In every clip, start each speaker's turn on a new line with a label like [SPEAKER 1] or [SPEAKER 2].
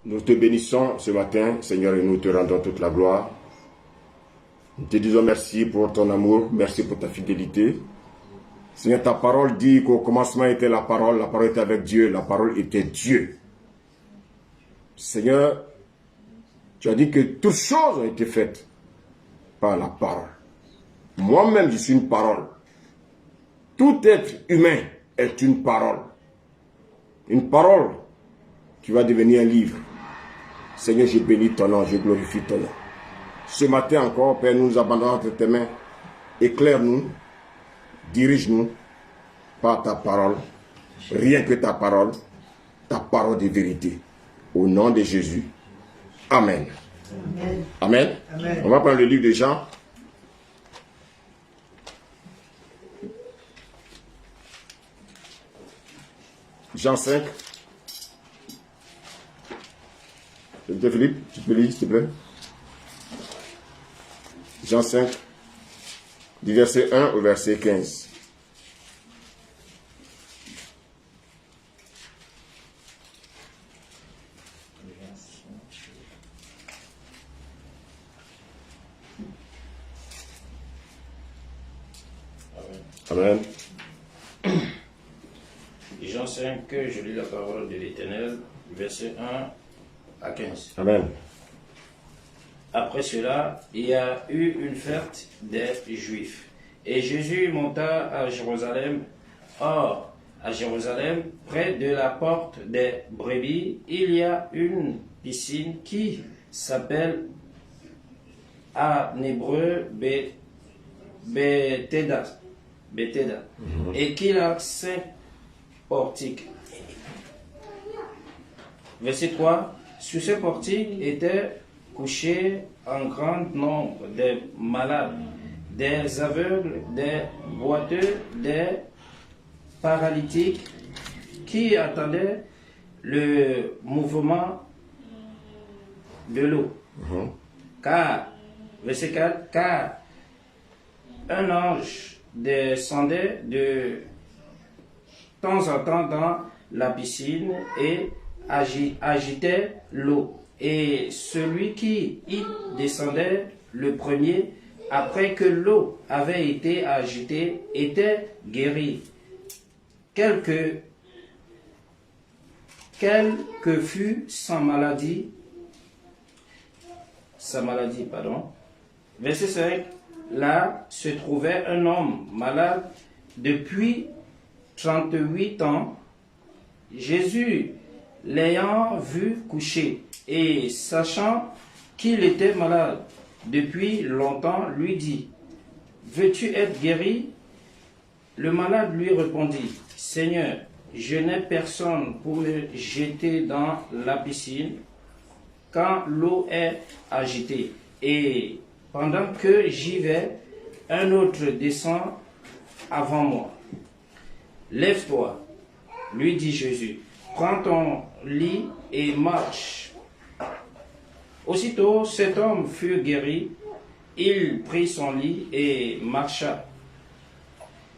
[SPEAKER 1] Nous te bénissons ce matin, Seigneur, et nous te rendons toute la gloire. Nous te disons merci pour ton amour, merci pour ta fidélité. Seigneur, ta parole dit qu'au commencement était la parole était avec Dieu, la parole était Dieu. Seigneur, tu as dit que toutes choses ont été faites par la parole. Moi-même, je suis une parole. Tout être humain est une parole. Une parole qui va devenir un livre. Seigneur, je bénis ton nom, je glorifie ton nom. Ce matin encore, Père, nous nous abandonnons entre tes mains. Éclaire-nous, dirige-nous par ta parole. Rien que ta parole de vérité. Au nom de Jésus. Amen. Amen. Amen. Amen. On va prendre le livre de Jean. Jean 5. Philippe, tu peux lire, s'il te plaît. Jean 5, du verset 1 au verset 15. Amen.
[SPEAKER 2] Jean 5, je lis la parole de l'Éternel, verset 1 à 15.
[SPEAKER 1] Amen.
[SPEAKER 2] Après cela, il y a eu une fête des Juifs. Et Jésus monta à Jérusalem. Or, à Jérusalem, près de la porte des brebis, il y a une piscine qui s'appelle en hébreu Bethesda. Et qui a 5 portiques. Verset 3. Sur ce portique étaient couchés un grand nombre de malades, des aveugles, des boiteux, des paralytiques qui attendaient le mouvement de l'eau. Car, verset 4, car un ange descendait de temps en temps dans la piscine et agitait l'eau. Et celui qui y descendait le premier, après que l'eau avait été agitée, était guéri. Quelle que fût sa maladie, Verset 5, là se trouvait un homme malade depuis 38 ans. Jésus, l'ayant vu coucher et sachant qu'il était malade depuis longtemps, lui dit, « Veux-tu être guéri ?» Le malade lui répondit, « Seigneur, je n'ai personne pour me jeter dans la piscine quand l'eau est agitée. Et pendant que j'y vais, un autre descend avant moi. Lève-toi, lui dit Jésus, prends ton lit et marche. » Aussitôt, cet homme fut guéri, il prit son lit et marcha.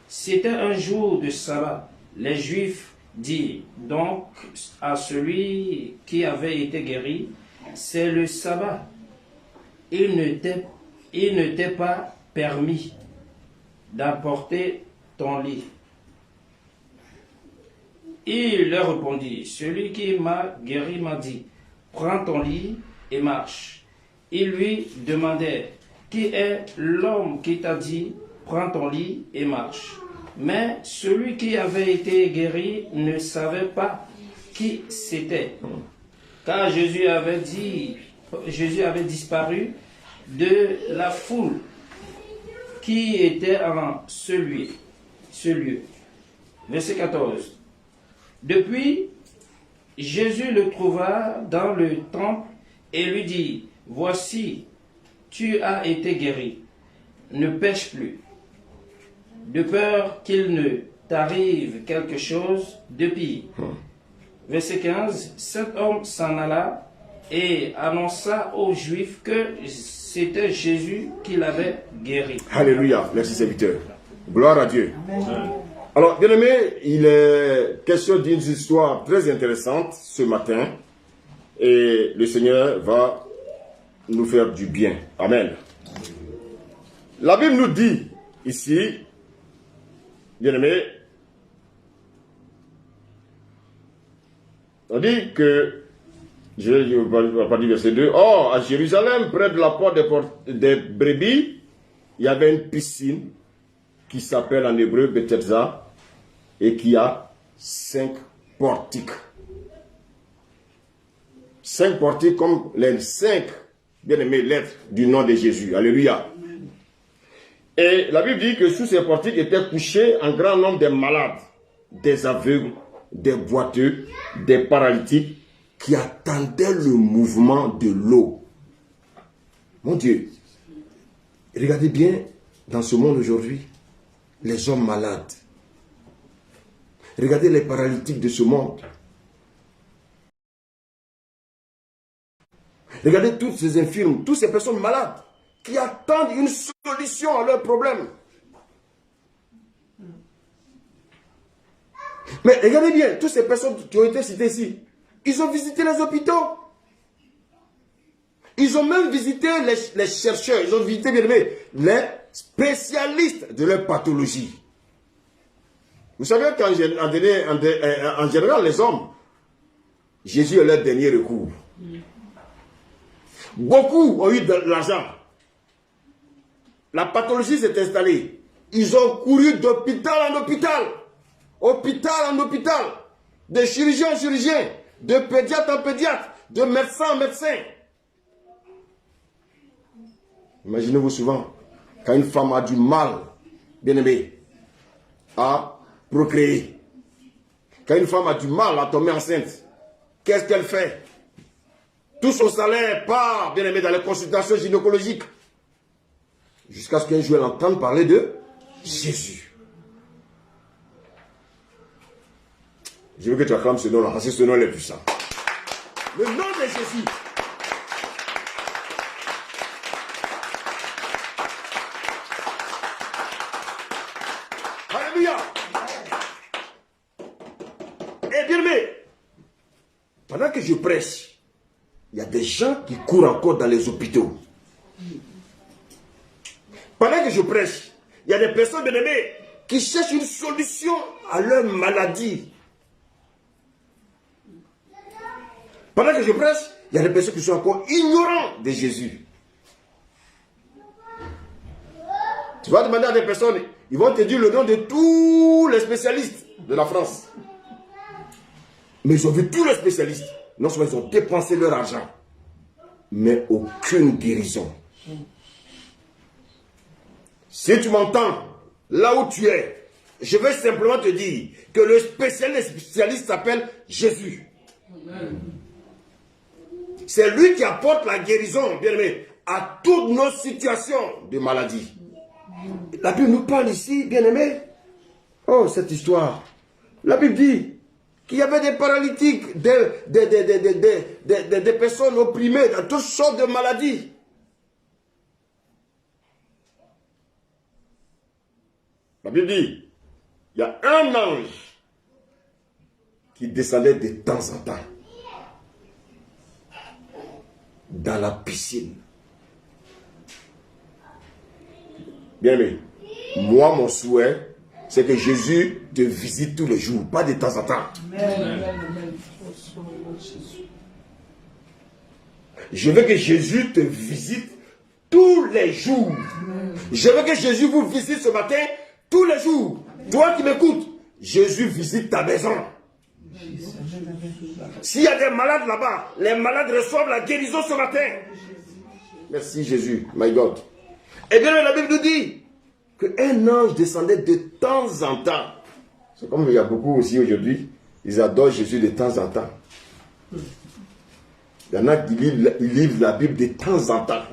[SPEAKER 2] C'était un jour de sabbat. Les Juifs dirent donc à celui qui avait été guéri, « C'est le sabbat. Il ne t'est pas permis d'apporter ton lit. » Il leur répondit, « Celui qui m'a guéri m'a dit, prends ton lit et marche. » Il lui demandait, « Qui est l'homme qui t'a dit, prends ton lit et marche ?» Mais celui qui avait été guéri ne savait pas qui c'était, car Jésus avait disparu de la foule qui était en ce lieu. Verset 14. Depuis, Jésus le trouva dans le temple et lui dit, « Voici, tu as été guéri, ne pêche plus, de peur qu'il ne t'arrive quelque chose de pire. » Verset 15, cet homme s'en alla et annonça aux Juifs que c'était Jésus qui l'avait guéri.
[SPEAKER 1] Alléluia, merci serviteur. Gloire à Dieu. Amen. Alors, bien aimé, il est question d'une histoire très intéressante ce matin. et le Seigneur va nous faire du bien. Amen. La Bible nous dit ici, bien-aimés, on dit que, je vais pas dire verset 2, or à Jérusalem, près de la porte des brebis, il y avait une piscine qui s'appelle en hébreu Bethesda et qui a 5 portiques. 5 portiques comme les 5 bien-aimées lettres du nom de Jésus. Alléluia. Et la Bible dit que sous ces portiques étaient couchés un grand nombre de malades, des aveugles, des boiteux, des paralytiques, qui attendaient le mouvement de l'eau. Mon Dieu, regardez bien dans ce monde aujourd'hui, les hommes malades. Regardez les paralytiques de ce monde. Regardez toutes ces infirmes, toutes ces personnes malades qui attendent une solution à leurs problèmes. Mais regardez bien, toutes ces personnes qui ont été citées ici, ils ont visité les hôpitaux. Ils ont même visité les chercheurs, ils ont visité bien aimé, les spécialistes de leur pathologie. Vous savez qu'en général, les hommes, Jésus est leur dernier recours. Beaucoup ont eu de l'argent. La pathologie s'est installée. Ils ont couru d'hôpital en hôpital. Hôpital en hôpital. De chirurgien en chirurgien. De pédiatre en pédiatre. De médecin en médecin. Imaginez-vous souvent, quand une femme a du mal, bien aimé, à procréer. Quand une femme a du mal à tomber enceinte, qu'est-ce qu'elle fait? Tout son salaire part, bien aimé, dans les consultations gynécologiques. Jusqu'à ce qu'un jour elle entende parler de Jésus. Je veux que tu acclames ce nom-là, parce que ce nom est puissant. Le nom de Jésus. Alléluia. Et bien aimé, pendant que je prêche, il y a des gens qui courent encore dans les hôpitaux. Pendant que je prêche, il y a des personnes bien-aimées qui cherchent une solution à leur maladie. Pendant que je prêche, il y a des personnes qui sont encore ignorantes de Jésus. Tu vas demander à des personnes, ils vont te dire le nom de tous les spécialistes de la France. Mais ils ont vu tous les spécialistes. Non seulement ils ont dépensé leur argent, mais aucune guérison. Si tu m'entends, là où tu es, je vais simplement te dire que le spécialiste s'appelle Jésus. C'est lui qui apporte la guérison, bien aimé, à toutes nos situations de maladie. La Bible nous parle ici, bien aimé. Oh, cette histoire. La Bible dit qu'il y avait des paralytiques, des personnes opprimées dans toutes sortes de maladies. La Bible dit, il y a un ange qui descendait de temps en temps dans la piscine. Bien aimé, moi mon souhait, c'est que Jésus te visite tous les jours, pas de temps en temps. Je veux que Jésus te visite tous les jours. Je veux que Jésus vous visite ce matin tous les jours. Toi qui m'écoutes, Jésus visite ta maison. S'il y a des malades là-bas, les malades reçoivent la guérison ce matin. Merci Jésus, my God. Eh bien, la Bible nous dit qu'un ange descendait de temps en temps. C'est comme il y a beaucoup aussi aujourd'hui, ils adorent Jésus de temps en temps. Il y en a qui lisent la Bible de temps en temps.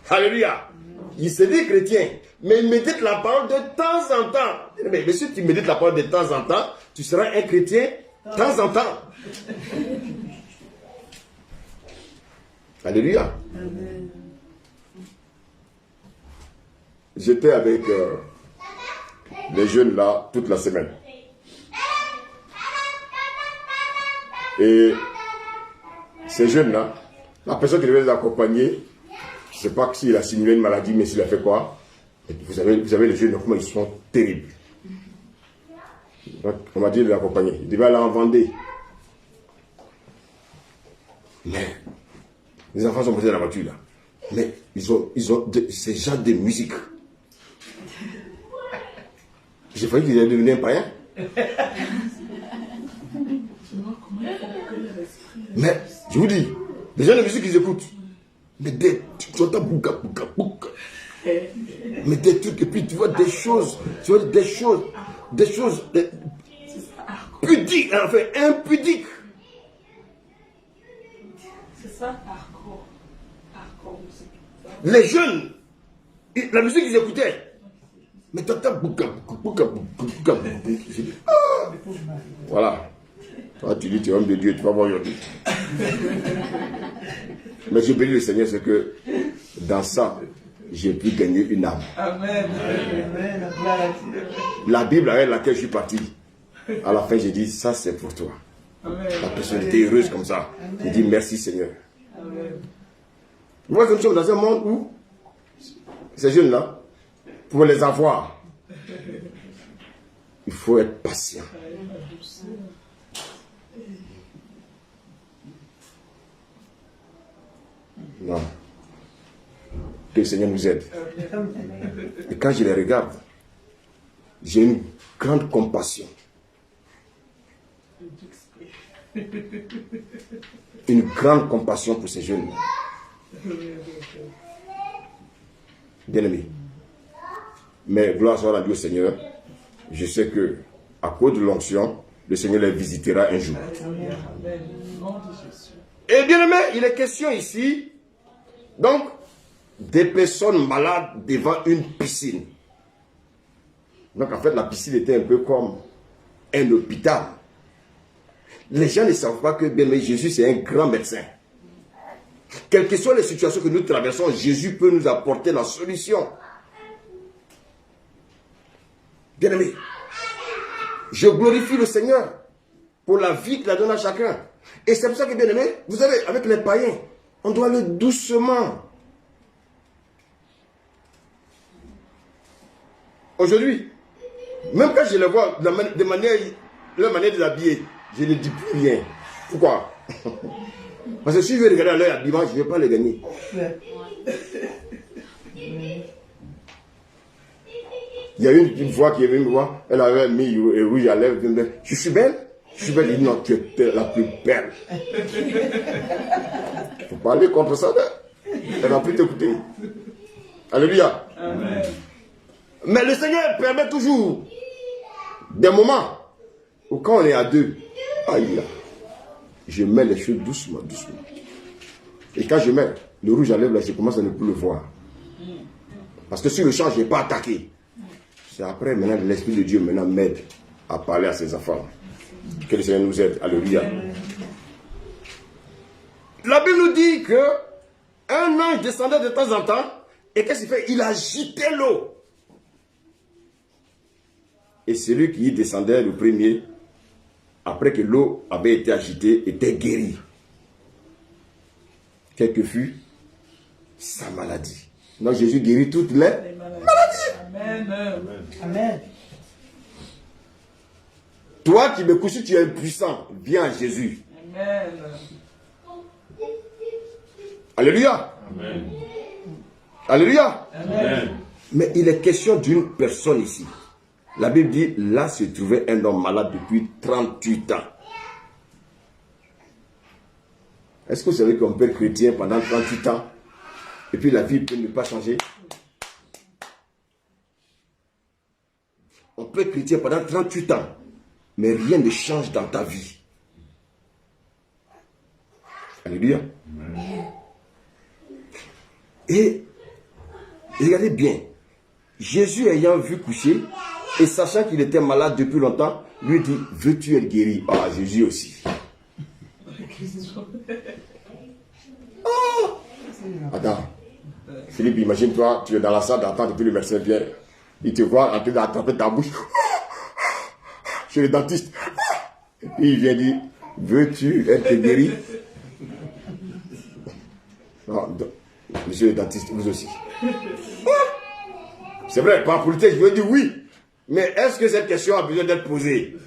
[SPEAKER 1] Alléluia. Il se dit chrétien, mais il médite la parole de temps en temps. Mais si tu médites la parole de temps en temps, tu seras un chrétien de temps en temps. Alléluia. Amen. J'étais avec les jeunes là toute la semaine. ces jeunes-là, la personne qui devait les accompagner, je ne sais pas s'il a simulé une maladie, mais s'il a fait quoi. Vous avez les jeunes, comment ils sont terribles. Donc, on m'a dit de l'accompagner. Il devait aller en Vendée. Mais, les enfants sont montés dans la voiture là. Mais ils ont ces genres de musique. J'ai failli qu'ils allaient devenir un païen. Mais, je vous dis, les gens de musique qu'ils écoutent, mais tu entends bouka, bouka, bouka. Mais des trucs, et puis tu vois des choses pudiques, enfin impudiques.
[SPEAKER 3] C'est ça, hardcore. Hardcore musique.
[SPEAKER 1] Les jeunes, la musique qu'ils écoutaient, mais tu entends bouka, bouka, bouka, bouka. Voilà. Toi, tu dis, tu es homme de Dieu, tu vas voir aujourd'hui. Mais je bénis le Seigneur, c'est que dans ça, j'ai pu gagner une âme.
[SPEAKER 3] Amen. Amen.
[SPEAKER 1] La Bible avec laquelle je suis parti, à la fin, j'ai dit, ça c'est pour toi.
[SPEAKER 3] Amen.
[SPEAKER 1] La personne était heureuse comme ça. J'ai dit, merci Seigneur.
[SPEAKER 3] Amen.
[SPEAKER 1] Moi, nous sommes dans un monde où ces jeunes-là, pour les avoir, il faut être patient. Non. Que le Seigneur nous aide. Et quand je les regarde, j'ai une grande compassion. Une grande compassion pour ces jeunes. Bien-aimés. Mais gloire soit rendue au Seigneur. Je sais que, à cause de l'onction, le Seigneur les visitera un jour. Et bien-aimés, il est question ici, donc, des personnes malades devant une piscine. Donc, en fait, la piscine était un peu comme un hôpital. Les gens ne savent pas que, bien aimé, Jésus, c'est un grand médecin. Quelles que soient les situations que nous traversons, Jésus peut nous apporter la solution. Bien aimé, je glorifie le Seigneur pour la vie qu'il a donnée à chacun. Et c'est pour ça que, bien aimé, vous savez, avec les païens, on doit aller doucement. Aujourd'hui, même quand je les vois de manière, leur manière de l'habiller, je ne dis plus rien. Pourquoi? Parce que si je veux regarder leur habillement, je ne vais pas les gagner. Il y a une fois qui est venue me voir, elle avait mis rouge à lèvres. Je suis belle? Je suis belle. Il dit non, tu es la plus belle. Il faut pas aller contre ça. Elle va plus t'écouter. Alléluia. Amen. Mais le Seigneur permet toujours des moments où quand on est à deux, aïe, je mets les choses doucement, doucement. Et quand je mets le rouge à lèvres, là, je commence à ne plus le voir. Parce que sur le champ, je n'ai pas attaqué. C'est après, maintenant, l'Esprit de Dieu maintenant m'aide à parler à ses enfants. Que le Seigneur nous aide. Alléluia. La Bible nous dit que un ange descendait de temps en temps. Et qu'est-ce qu'il fait? Il agitait l'eau. Et celui qui y descendait le premier, après que l'eau avait été agitée, était guéri. Quelle que fût sa maladie. Donc Jésus guérit toutes les maladies.
[SPEAKER 3] Amen. Amen.
[SPEAKER 1] Toi qui me couches, tu es impuissant, viens à Jésus.
[SPEAKER 3] Amen.
[SPEAKER 1] Alléluia.
[SPEAKER 4] Amen.
[SPEAKER 1] Alléluia.
[SPEAKER 4] Amen.
[SPEAKER 1] Mais il est question d'une personne ici. La Bible dit, là se trouvait un homme malade depuis 38 ans. Est-ce que vous savez qu'on peut être chrétien pendant 38 ans et puis la vie peut ne pas changer? On peut être chrétien pendant 38 ans, mais rien ne change dans ta vie. Alléluia. Et regardez bien, Jésus ayant vu coucher et sachant qu'il était malade depuis longtemps, lui dit, veux-tu être guéri? Ah, Jésus aussi. Oh! Attends, Philippe, imagine-toi, tu es dans la salle d'attente et puis le médecin vient, il te voit en train d'attraper ta bouche chez le dentiste. Et puis il vient dire, veux-tu être guéri? Ah, monsieur le dentiste, vous aussi. C'est vrai, par politesse, je veux dire oui. Mais est-ce que cette question a besoin d'être posée?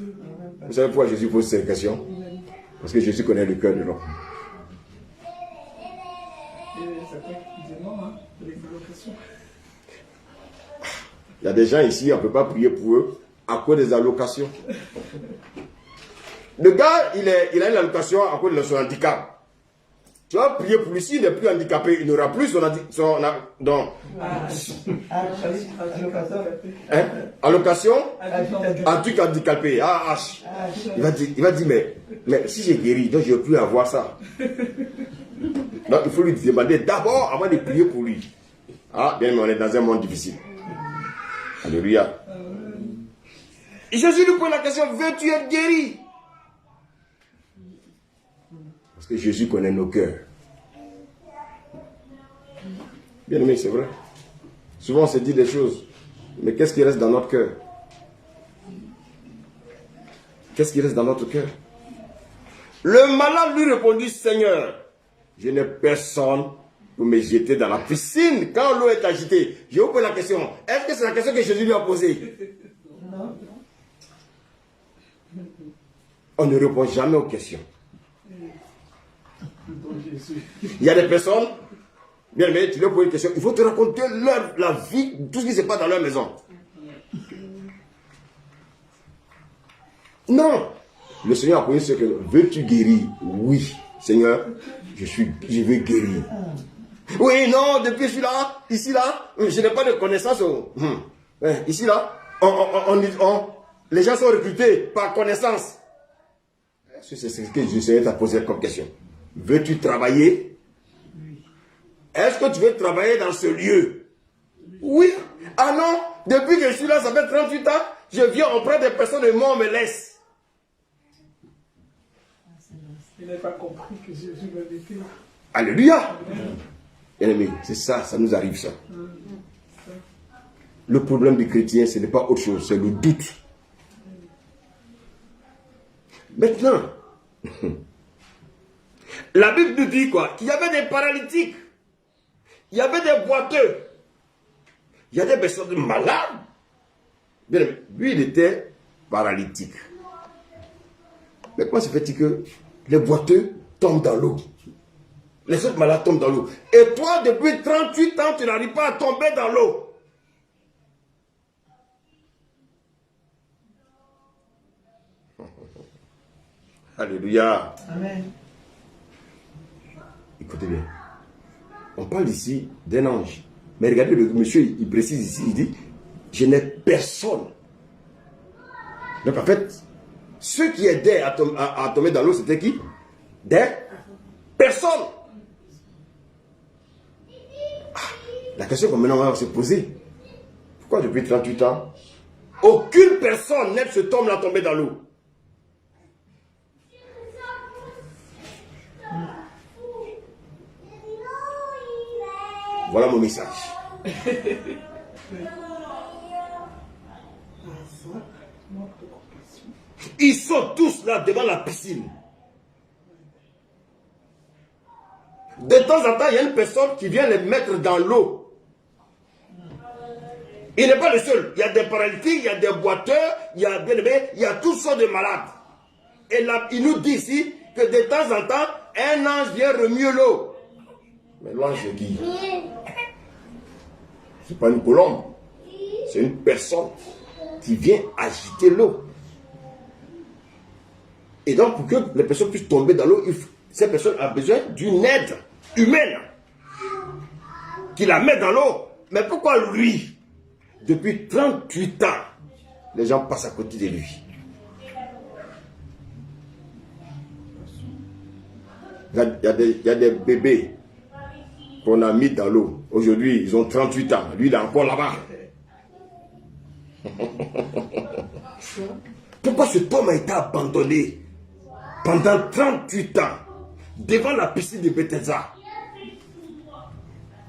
[SPEAKER 1] Vous savez pourquoi Jésus pose cette question? Parce que Jésus connaît le cœur de l'homme. Il y a des gens ici, on ne peut pas prier pour eux à cause des allocations. Le gars, il a une allocation à cause de son handicap. Tu vas prier pour lui, s'il n'est plus handicapé, il n'aura plus allocation un truc handicapé. Il va dire, mais si j'ai guéri, donc je ne vais plus avoir ça. Donc il faut lui demander d'abord avant de prier pour lui. Ah, bien, mais on est dans un monde difficile. Alléluia. Et Jésus lui pose la question, veux-tu être guéri? Parce que Jésus connaît nos cœurs. Bien aimé, c'est vrai. Souvent on se dit des choses, mais qu'est-ce qui reste dans notre cœur? Qu'est-ce qui reste dans notre cœur? Le malade lui répondit, Seigneur, je n'ai personne pour me jeter dans la piscine quand l'eau est agitée. Je vous pose la question, est-ce que c'est la question que Jésus lui a posée? Non. On ne répond jamais aux questions. Il y a des personnes, bien aimé, tu leur poses une question, il faut te raconter la vie, tout ce qui se passe dans leur maison. Non. Le Seigneur a posé ce que veux-tu guérir? Oui, Seigneur, je veux guérir. Oui, non, depuis je suis là, ici là, je n'ai pas de connaissance. Ici là, les gens sont recrutés par connaissance. C'est ce que je Seigneur t'a posé comme question. Veux-tu travailler? Est-ce que tu veux travailler dans ce lieu? Oui. Ah non, depuis que je suis là, ça fait 38 ans, je viens auprès des personnes et moi on me laisse.
[SPEAKER 3] Il n'a pas compris que Jésus m'avait dit.
[SPEAKER 1] Alléluia. Bien-aimé, c'est ça, ça nous arrive ça. Le problème du chrétien, ce n'est pas autre chose, c'est le doute. Maintenant, la Bible nous dit quoi? Qu'il y avait des paralytiques, il y avait des boiteux, il y a des personnes malades. Bien-aimé, lui, il était paralytique. Mais comment se fait-il que les boiteux tombent dans l'eau? Les autres malades tombent dans l'eau. Et toi, depuis 38 ans, tu n'arrives pas à tomber dans l'eau. Alléluia.
[SPEAKER 3] Amen.
[SPEAKER 1] Écoutez bien. On parle ici d'un ange. Mais regardez, le monsieur, il précise ici, il dit, je n'ai personne. Donc en fait, ceux qui aidaient à tomber dans l'eau, c'était qui? Des personnes. La question que maintenant on va se poser, pourquoi depuis 38 ans, aucune personne n'aide cet homme à tomber dans l'eau? Voilà mon message. Ils sont tous là devant la piscine. De temps en temps, il y a une personne qui vient les mettre dans l'eau. Il n'est pas le seul. Il y a des paralytiques, il y a des boiteurs, il y a bien-aimés, il y a toutes sortes de malades. Et là, il nous dit ici que de temps en temps, un ange vient remuer l'eau. Mais l'ange c'est qui? C'est pas une colombe. C'est une personne qui vient agiter l'eau. Et donc, pour que les personnes puissent tomber dans l'eau, cette personne a besoin d'une aide humaine qui la met dans l'eau. Mais pourquoi lui? Depuis 38 ans, les gens passent à côté de lui. Il y a des bébés qu'on a mis dans l'eau. Aujourd'hui, ils ont 38 ans. Lui, il est encore là-bas. Pourquoi cet homme a été abandonné pendant 38 ans devant la piscine de Bethesda?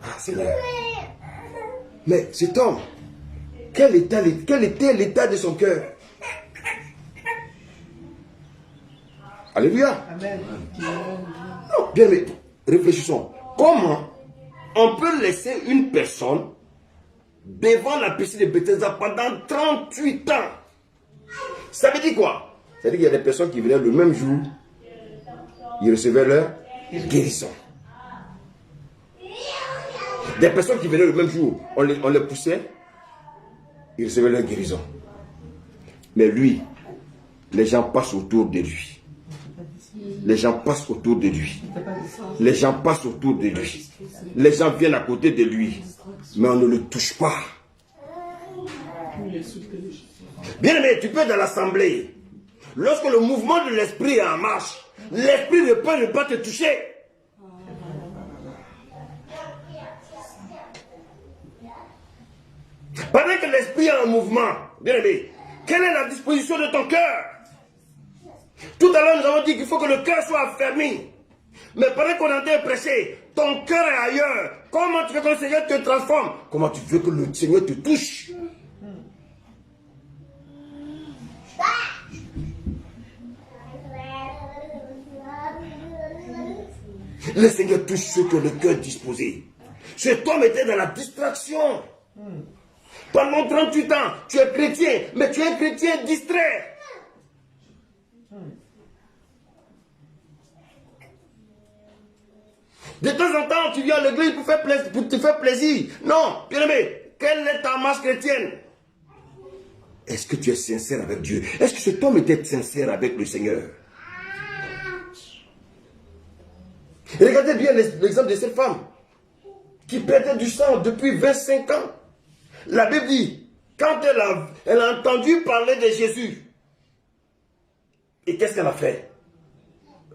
[SPEAKER 1] Ah, Seigneur. Mais cet homme, quel était l'état de son cœur? Alléluia.
[SPEAKER 3] Amen.
[SPEAKER 1] Non, bien, mais réfléchissons. Comment On peut laisser une personne devant la piscine de Bethesda pendant 38 ans. Ça veut dire quoi? Ça veut dire qu'il y a des personnes qui venaient le même jour, ils recevaient leur guérison. Des personnes qui venaient le même jour, on les poussait, ils recevaient leur guérison. Mais lui, les gens passent autour de lui. Les gens passent autour de lui. Les gens passent autour de lui. Les gens viennent à côté de lui. Mais on ne le touche pas. Bien aimé, tu peux être dans l'assemblée. Lorsque le mouvement de l'esprit est en marche, l'esprit ne peut ne pas te toucher. Pendant que l'esprit est en mouvement, bien aimé, quelle est la disposition de ton cœur? Tout à l'heure, nous avons dit qu'il faut que le cœur soit affermi. Mais pendant qu'on est en train de prêcher, ton cœur est ailleurs. Comment tu veux que le Seigneur te transforme? Comment tu veux que le Seigneur te touche? Le Seigneur touche ceux qui ont le cœur disposé. Cet homme était dans la distraction. Pendant 38 ans, tu es chrétien, mais tu es un chrétien distrait. De temps en temps, tu viens à l'église pour te faire plaisir. Non, bien aimé, quelle est ta marche chrétienne? Est-ce que tu es sincère avec Dieu? Est-ce que cet homme était sincère avec le Seigneur? Et regardez bien l'exemple de cette femme qui perdait du sang depuis 25 ans. La Bible dit, quand elle a entendu parler de Jésus, et qu'est-ce qu'elle a fait?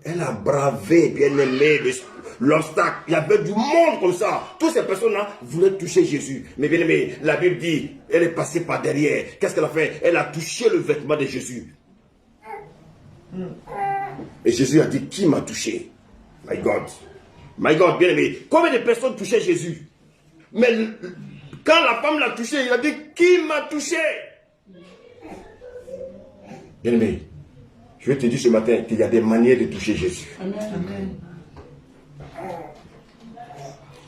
[SPEAKER 1] Elle a bravé, bien aimé, l'obstacle. Il y avait du monde comme ça. Toutes ces personnes-là voulaient toucher Jésus. Mais bien aimé, la Bible dit, elle est passée par derrière. Qu'est-ce qu'elle a fait? Elle a touché le vêtement de Jésus. Et Jésus a dit, qui m'a touché? My God, bien aimé. Combien de personnes touchaient Jésus? Mais quand la femme l'a touché, il a dit, qui m'a touché? Bien aimé, je vais te dire ce matin qu'il y a des manières de toucher Jésus. Amen.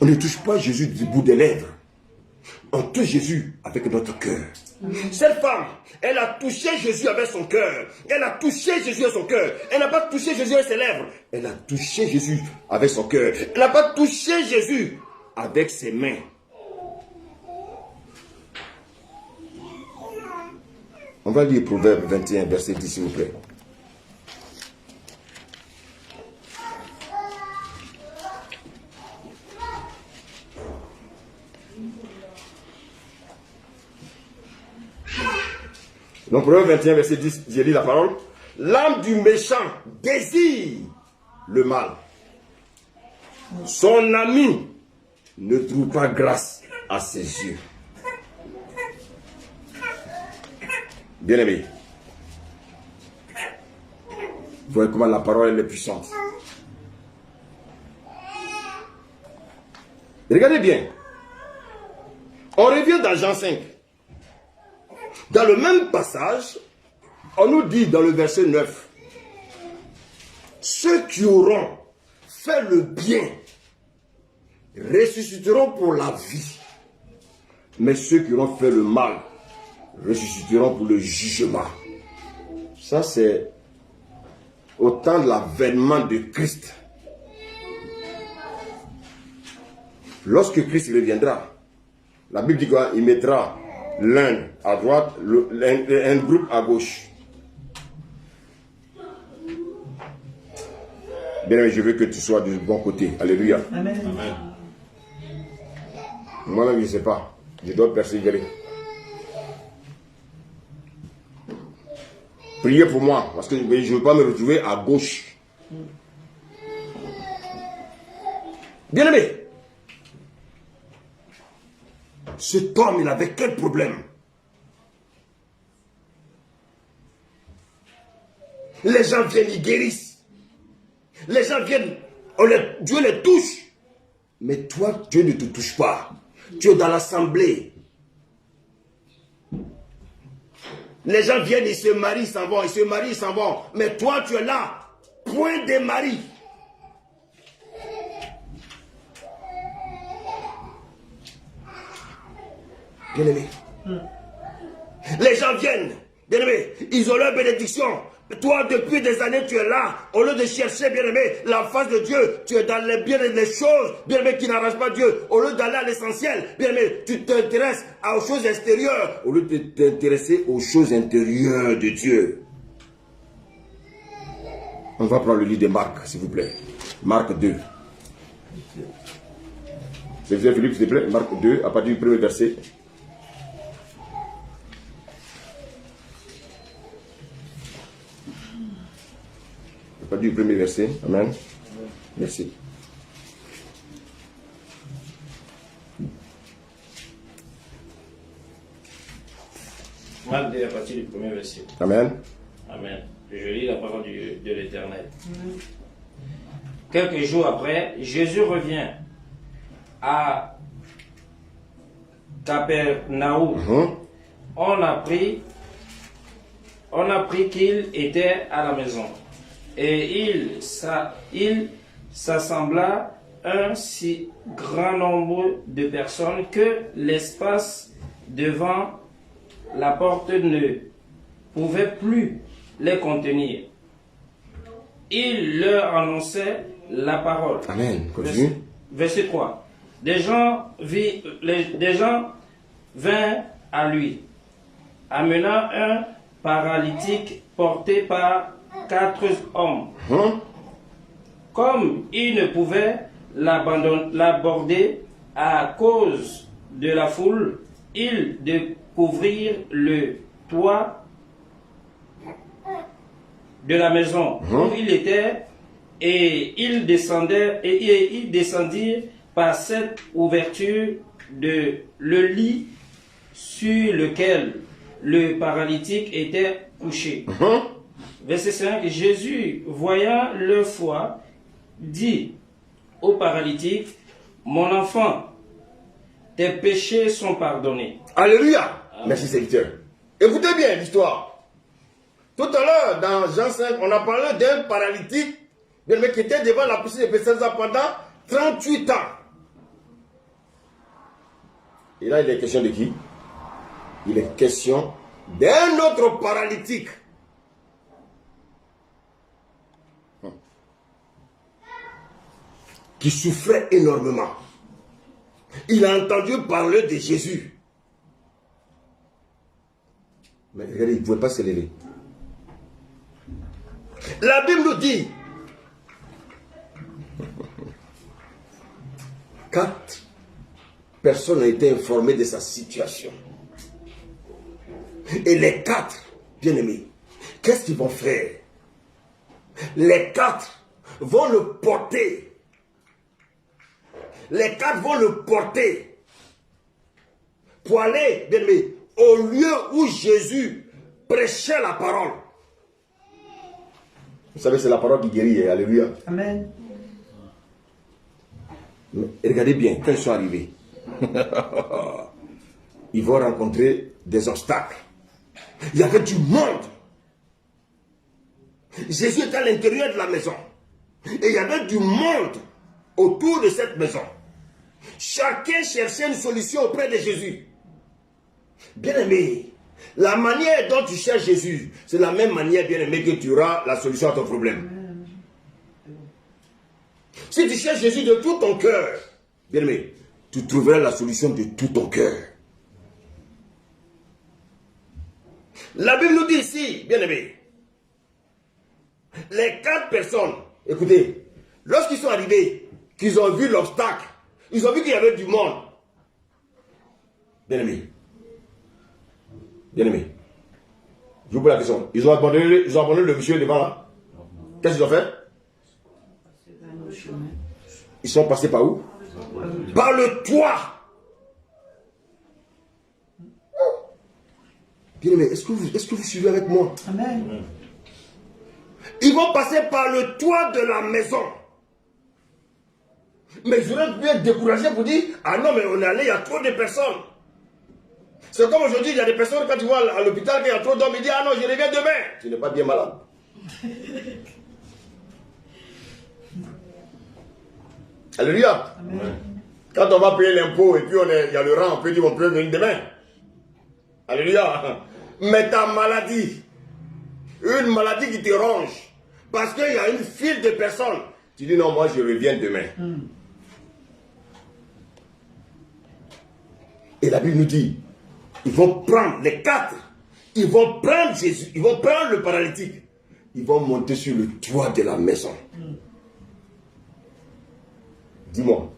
[SPEAKER 1] On ne touche pas Jésus du bout des lèvres. On touche Jésus avec notre cœur. Cette femme, elle a touché Jésus avec son cœur. Elle a touché Jésus avec son cœur. Elle n'a pas touché Jésus avec ses lèvres. Elle a touché Jésus avec son cœur. Elle n'a pas touché Jésus avec ses mains. On va lire Proverbe 21, verset 10, s'il vous plaît. Donc, Proverbe 21, verset 10, j'ai lu la parole. L'âme du méchant désire le mal. Son ami ne trouve pas grâce à ses yeux. Bien-aimé, vous voyez comment la parole est puissante. Regardez bien. On revient dans Jean 5. Dans le même passage, on nous dit dans le verset 9, ceux qui auront fait le bien ressusciteront pour la vie, mais ceux qui auront fait le mal ressusciteront pour le jugement. Ça, c'est au temps de l'avènement de Christ. Lorsque Christ reviendra, la Bible dit quoi? Il mettra l'un à droite, un groupe à gauche. Bien, je veux que tu sois du bon côté. Alléluia. Amen. Amen. Moi-même, je ne sais pas. Je dois persévérer. Priez pour moi, parce que je ne veux pas me retrouver à gauche. Bien aimé, cet homme, il avait quel problème? Les gens viennent, ils guérissent. Les gens viennent, Dieu les touche. Mais toi, Dieu ne te touche pas. Tu es dans l'assemblée. Les gens viennent, ils se marient, ils s'en vont, ils se marient, ils s'en vont. Mais toi, tu es là, point de mari. Bien-aimé. Les gens viennent, bien-aimé, ils ont leur bénédiction. Toi, depuis des années, tu es là. Au lieu de chercher, bien-aimé, la face de Dieu, tu es dans les choses, bien-aimé, qui n'arrangent pas Dieu. Au lieu d'aller à l'essentiel, bien-aimé, tu t'intéresses aux choses extérieures. Au lieu de t'intéresser aux choses intérieures de Dieu. On va prendre le livre de Marc, s'il vous plaît. Marc 2. C'est Philippe, s'il vous plaît. Marc 2, à partir du premier verset. À partir du premier verset. Amen. Merci.
[SPEAKER 2] Marc 2, à partir du premier verset.
[SPEAKER 1] Amen.
[SPEAKER 2] Amen. Je lis la parole de l'Éternel. Quelques jours après, Jésus revient à Capernaum. On a appris qu'il était à la maison. Et il s'assembla un si grand nombre de personnes que l'espace devant la porte ne pouvait plus les contenir. Il leur annonçait la parole.
[SPEAKER 1] Amen. Continue.
[SPEAKER 2] Verset 3. Des gens vinrent à lui, amenant un paralytique porté par 4 hommes. Comme ils ne pouvaient l'aborder à cause de la foule, ils découvrirent le toit de la maison où il était, et ils descendirent par cette ouverture le lit sur lequel le paralytique était couché. Verset 5. Jésus, voyant leur foi, dit au paralytique: mon enfant, tes péchés sont pardonnés.
[SPEAKER 1] Alléluia. Merci Seigneur. Écoutez bien l'histoire. Tout à l'heure, dans Jean 5, on a parlé d'un paralytique, mais qui était devant la piscine de Bethesda pendant 38 ans. Et là, il est question de qui? Il est question d'un autre paralytique. Qui souffrait énormément. Il a entendu parler de Jésus. Mais regardez, il ne pouvait pas se lever. La Bible nous dit 4 personnes ont été informées de sa situation. Et les 4, bien-aimés, qu'est-ce qu'ils vont faire? Les 4 vont le porter. Les 4 vont le porter pour aller, bien-aimés, au lieu où Jésus prêchait la parole. Vous savez, c'est la parole qui guérit. Alléluia. Amen. Mais regardez bien, quand ils sont arrivés, ils vont rencontrer des obstacles. Il y avait du monde. Jésus était à l'intérieur de la maison. Et il y avait du monde autour de cette maison. Chacun cherchait une solution auprès de Jésus. Bien-aimé, la manière dont tu cherches Jésus, c'est la même manière, bien-aimé, que tu auras la solution à ton problème. Si tu cherches Jésus de tout ton cœur, bien-aimé, tu trouveras la solution de tout ton cœur. La Bible nous dit ici, bien-aimé, les 4 personnes, écoutez, lorsqu'ils sont arrivés, qu'ils ont vu l'obstacle, ils ont vu qu'il y avait du monde. Bien-aimé, bien-aimé, je vous pose la question. Ils ont abandonné le monsieur devant là. Qu'est-ce qu'ils ont fait? Ils sont passés par où? Par le toit. Bien-aimé, est-ce que vous suivez avec moi? Amen. Ils vont passer par le toit de la maison. Mais ils auraient pu être découragés pour dire: ah non, mais on est allé, il y a trop de personnes. C'est comme aujourd'hui, il y a des personnes, quand tu vois à l'hôpital qu'il y a trop d'hommes, ils disent: ah non, je reviens demain. Tu n'es pas bien malade. Alléluia. Amen. Quand on va payer l'impôt et puis il y a le rang, on peut dire: on peut venir demain. Alléluia. Mais ta maladie, une maladie qui te ronge, parce qu'il y a une file de personnes, tu dis non, moi je reviens demain. Et la Bible nous dit, ils vont prendre les 4, ils vont prendre Jésus, ils vont prendre le paralytique, ils vont monter sur le toit de la maison. Dis-moi,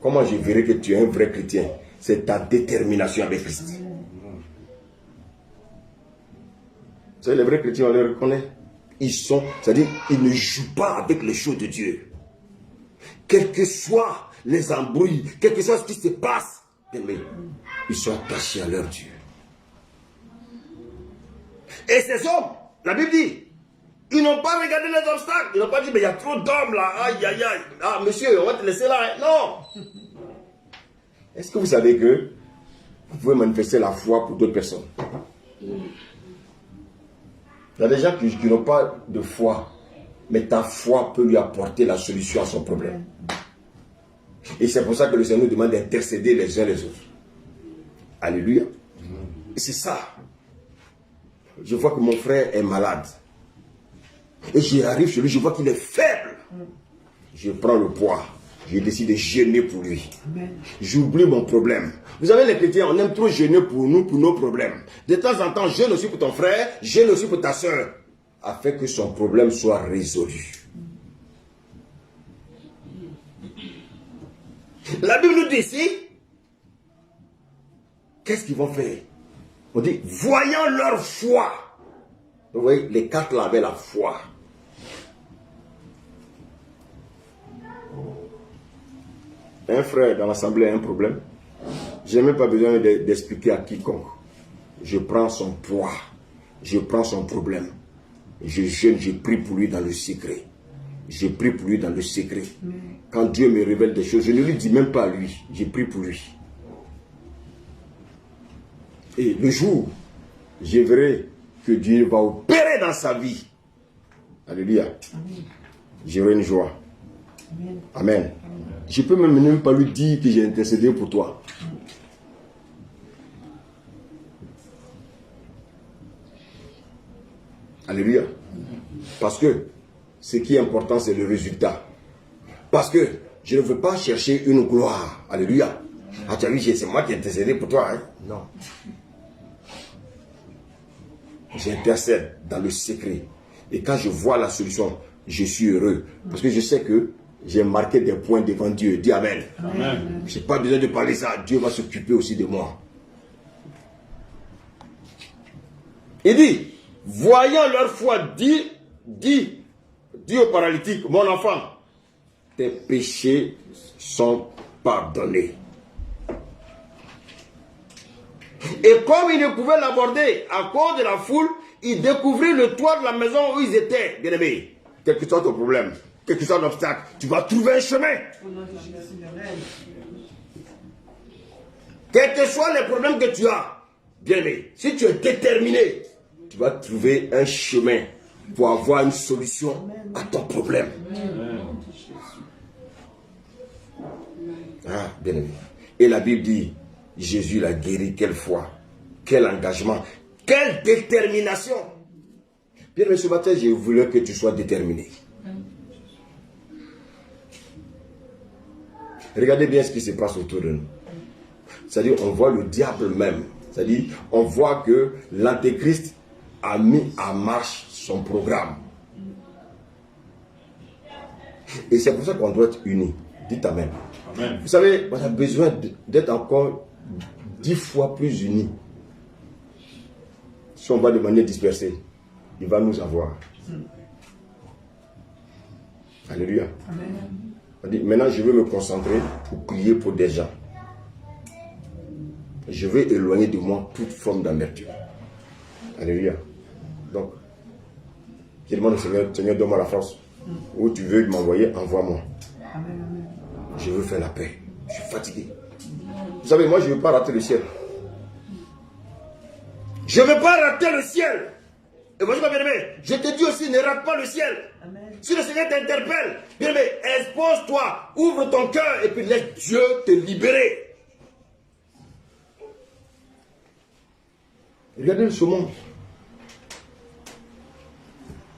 [SPEAKER 1] comment je verrai que tu es un vrai chrétien? C'est ta détermination avec Christ. Vous savez, les vrais chrétiens, on les reconnaît. Ils sont, c'est-à-dire, ils ne jouent pas avec les choses de Dieu. Quels que soient les embrouilles, quel que soit ce qui se passe, mais ils sont attachés à leur Dieu. Et ces hommes, la Bible dit, ils n'ont pas regardé les obstacles. Ils n'ont pas dit, mais il y a trop d'hommes là. Aïe, aïe, aïe. Ah, monsieur, on va te laisser là. Non. Est-ce que vous savez que vous pouvez manifester la foi pour d'autres personnes? Il y a des gens qui n'ont pas de foi, mais ta foi peut lui apporter la solution à son problème. Et c'est pour ça que le Seigneur nous demande d'intercéder les uns les autres. Alléluia. C'est ça. Je vois que mon frère est malade. Et j'arrive chez lui, je vois qu'il est faible. Je prends le poids. Je décide de jeûner pour lui. J'oublie mon problème. Vous savez, les chrétiens, on aime trop jeûner pour nous, pour nos problèmes. De temps en temps, jeûne aussi pour ton frère, jeûne aussi pour ta soeur, afin que son problème soit résolu. La Bible nous dit ici, qu'est-ce qu'ils vont faire? On dit, voyant leur foi. Vous voyez, les 4 là avaient la foi. Un frère dans l'assemblée a un problème. Je n'ai même pas besoin d'expliquer à quiconque. Je prends son poids. Je prends son problème. Je jeûne, je prie pour lui dans le secret. Je prie pour lui dans le secret. Quand Dieu me révèle des choses, je ne lui dis même pas à lui. Je prie pour lui. Et le jour, je verrai que Dieu va opérer dans sa vie. Alléluia. J'aurai une joie. Amen. Je peux même pas lui dire que j'ai intercédé pour toi. Alléluia. Parce que ce qui est important, c'est le résultat. Parce que je ne veux pas chercher une gloire. Alléluia. Ah, tu as vu, c'est moi qui ai intercédé pour toi. Hein? Non. J'intercède dans le secret. Et quand je vois la solution, je suis heureux. Parce que je sais que j'ai marqué des points devant Dieu. Dis Amen. Amen. Je n'ai pas besoin de parler ça. Dieu va s'occuper aussi de moi. Il dit, voyant leur foi, dit au paralytique, mon enfant, tes péchés sont pardonnés. Et comme il ne pouvait l'aborder à cause de la foule, il découvrit le toit de la maison où ils étaient. Bien aimé, quel que soit ton problème, quel que soit l'obstacle, tu vas trouver un chemin. Quels que soient les problèmes que tu as, bien aimé, si tu es déterminé, tu vas trouver un chemin pour avoir une solution à ton problème. Ah, bien aimé. Et la Bible dit, Jésus l'a guéri, quelle foi, quel engagement, quelle détermination. Bien aimé, ce matin, je voulais que tu sois déterminé. Regardez bien ce qui se passe autour de nous. C'est-à-dire, on voit le diable même. C'est-à-dire, on voit que l'Antéchrist a mis en marche son programme. Et c'est pour ça qu'on doit être unis. Dites Amen. Amen. Vous savez, on a besoin d'être encore 10 fois plus unis. Si on va de manière dispersée, il va nous avoir. Alléluia. Amen. On dit, maintenant, je veux me concentrer pour prier pour des gens. Je veux éloigner de moi toute forme d'amertume. Alléluia. Donc, je demande au Seigneur, Seigneur, donne-moi la force. Où tu veux m'envoyer, envoie-moi. Je veux faire la paix. Je suis fatigué. Vous savez, moi, je ne veux pas rater le ciel. Je ne veux pas rater le ciel. Et moi, je te dis aussi, ne rate pas le ciel. Amen. Si le Seigneur t'interpelle, bien aimé, expose-toi, ouvre ton cœur et puis laisse Dieu te libérer. Regardez ce monde.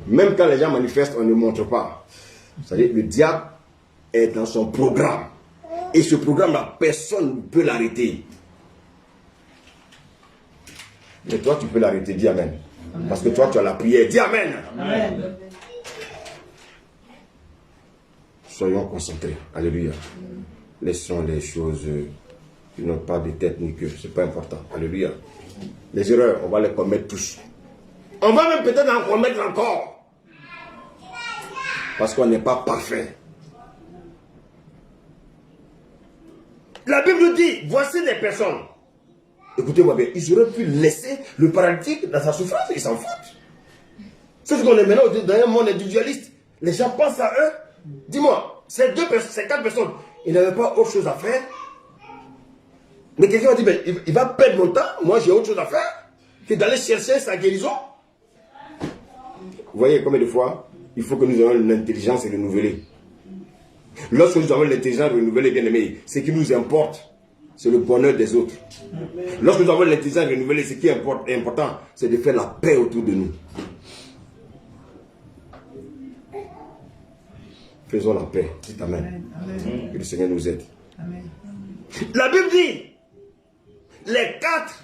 [SPEAKER 1] Même quand les gens manifestent, on ne montre pas. C'est-à-dire que le diable est dans son programme. Et ce programme-là, personne ne peut l'arrêter. Mais toi, tu peux l'arrêter. Dis Amen. Parce que toi, tu as la prière. Dis Amen.
[SPEAKER 3] Amen.
[SPEAKER 1] Soyons concentrés. Alléluia. Laissons les choses qui n'ont pas de tête ni queue. Ce n'est pas important. Alléluia. Les erreurs, on va les commettre tous. On va même peut-être en commettre encore. Parce qu'on n'est pas parfait. La Bible nous dit, voici des personnes. Écoutez-moi bien, ils auraient pu laisser le paralytique dans sa souffrance, ils s'en foutent. C'est ce qu'on est maintenant dans un monde individualiste. Les gens pensent à eux. Dis-moi, ces 4 personnes, ils n'avaient pas autre chose à faire. Mais quelqu'un va dire, mais il va perdre mon temps, moi j'ai autre chose à faire que d'aller chercher sa guérison. Vous voyez combien de fois il faut que nous ayons l'intelligence renouvelée. Lorsque nous avons l'intelligence renouvelée, bien aimé, ce qui nous importe, c'est le bonheur des autres. Lorsque nous avons l'intelligence renouvelée, ce qui est important, c'est de faire la paix autour de nous. Faisons la paix. Dites Amen. Amen. Que le Seigneur nous aide. Amen. La Bible dit, les 4,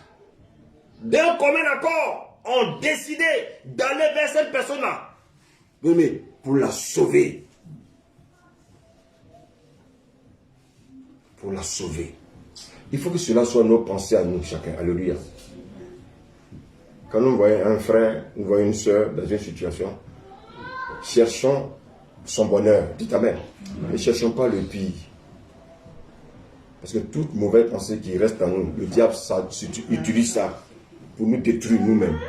[SPEAKER 1] d'un commun accord, ont décidé d'aller vers cette personne-là. Mais pour la sauver. Pour la sauver. Il faut que cela soit nos pensées à nous, chacun. Alléluia. Quand nous voyons un frère, nous voyons une soeur dans une situation, cherchons son bonheur. Dites Amen. Ne cherchons pas le pire. Parce que toute mauvaise pensée qui reste en nous, le diable utilise ça pour nous détruire nous-mêmes.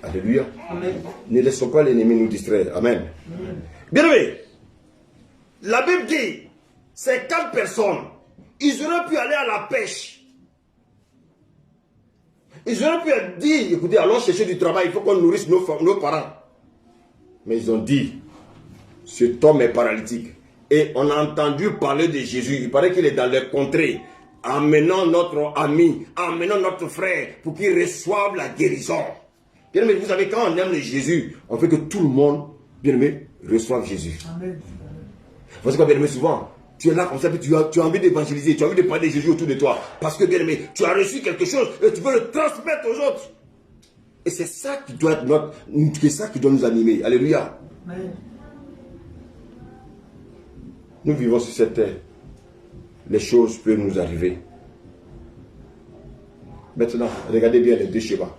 [SPEAKER 1] Alléluia. Amen. Ne laissons pas l'ennemi nous distraire. Amen. Bien aimé, la Bible dit, ces 4 personnes, ils auraient pu aller à la pêche. Ils auraient pu dire, écoutez, allons chercher du travail, il faut qu'on nourrisse nos parents. Mais ils ont dit, cet homme est paralytique. Et on a entendu parler de Jésus. Il paraît qu'il est dans les contrées. Amenons notre ami, amenons notre frère pour qu'il reçoive la guérison. Bien aimé, vous savez, quand on aime le Jésus, on fait que tout le monde, bien aimé, reçoive Jésus. Amen. Vous savez quoi, bien aimé, souvent, tu es là comme ça, puis tu as envie d'évangéliser, tu as envie de parler de Jésus autour de toi. Parce que, bien aimé, tu as reçu quelque chose et tu veux le transmettre aux autres. Et c'est ça qui doit être c'est ça qui doit nous animer. Alléluia. Amen. Nous vivons sur cette terre. Les choses peuvent nous arriver. Maintenant, regardez bien les 2 schémas.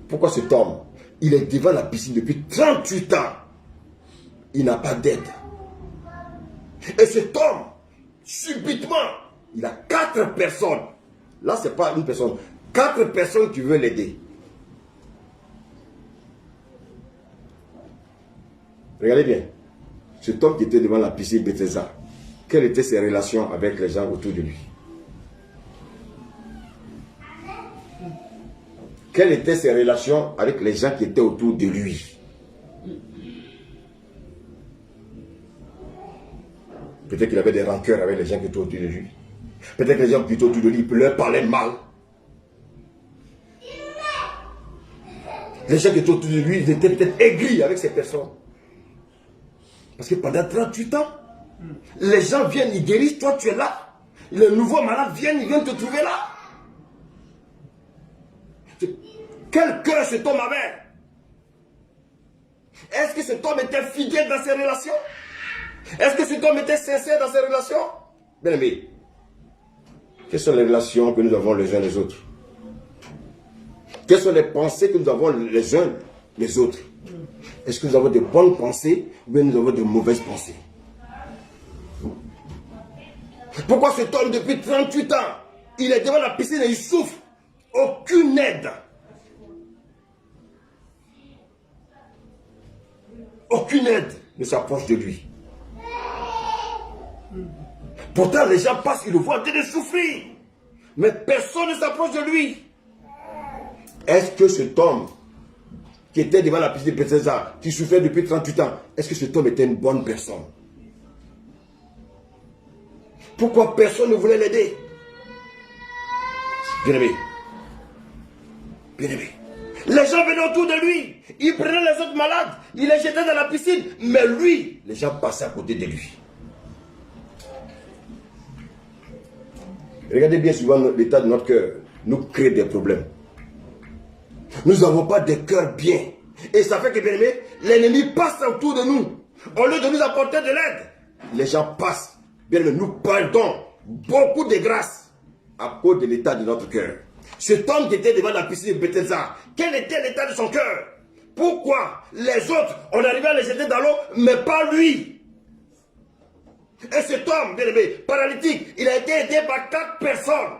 [SPEAKER 1] Pourquoi cet homme, il est devant la piscine depuis 38 ans. Il n'a pas d'aide. Et cet homme, subitement, il a 4 personnes. Là, ce n'est pas une personne. 4 personnes qui veulent l'aider. Regardez bien. Cet homme qui était devant la piscine Bethesda, quelles étaient ses relations avec les gens autour de lui? Quelles étaient ses relations avec les gens qui étaient autour de lui? Peut-être qu'il avait des rancœurs avec les gens qui étaient autour de lui. Peut-être que les gens qui étaient autour de lui, il leur parlaient mal. Les gens qui étaient autour de lui, ils étaient peut-être aigris avec ces personnes. Parce que pendant 38 ans, les gens viennent, ils guérissent, toi tu es là. Les nouveaux malades viennent, ils viennent te trouver là. Quel cœur cet homme avait? Est-ce que cet homme était fidèle dans ses relations? Est-ce que cet homme était sincère dans ses relations? Bien aimé, quelles sont les relations que nous avons les uns les autres? Quelles sont les pensées que nous avons les uns les autres? Est-ce que nous avons de bonnes pensées ou bien nous avons de mauvaises pensées? Pourquoi cet homme depuis 38 ans, il est devant la piscine et il souffre? Aucune aide. Aucune aide ne s'approche de lui. Pourtant, les gens passent, ils le voient en train de souffrir. Mais personne ne s'approche de lui. Est-ce que cet homme qui était devant la piscine de Bethesda, qui souffrait depuis 38 ans, est-ce que cet homme était une bonne personne? Pourquoi personne ne voulait l'aider? Bien-aimé. Bien-aimé. Les gens venaient autour de lui. Il prenait les autres malades. Il les jetait dans la piscine. Mais lui, les gens passaient à côté de lui. Regardez bien souvent l'état de notre cœur. Nous crée des problèmes. Nous n'avons pas de cœur bien. Et ça fait que, bien aimé, l'ennemi passe autour de nous. Au lieu de nous apporter de l'aide, les gens passent. Bien aimé, nous perdons beaucoup de grâce à cause de l'état de notre cœur. Cet homme qui était devant la piscine de Bethesda, quel était l'état de son cœur? Pourquoi les autres, on arrivait à les jeter dans l'eau, mais pas lui? Et cet homme, bien aimé, paralytique, il a été aidé par 4 personnes.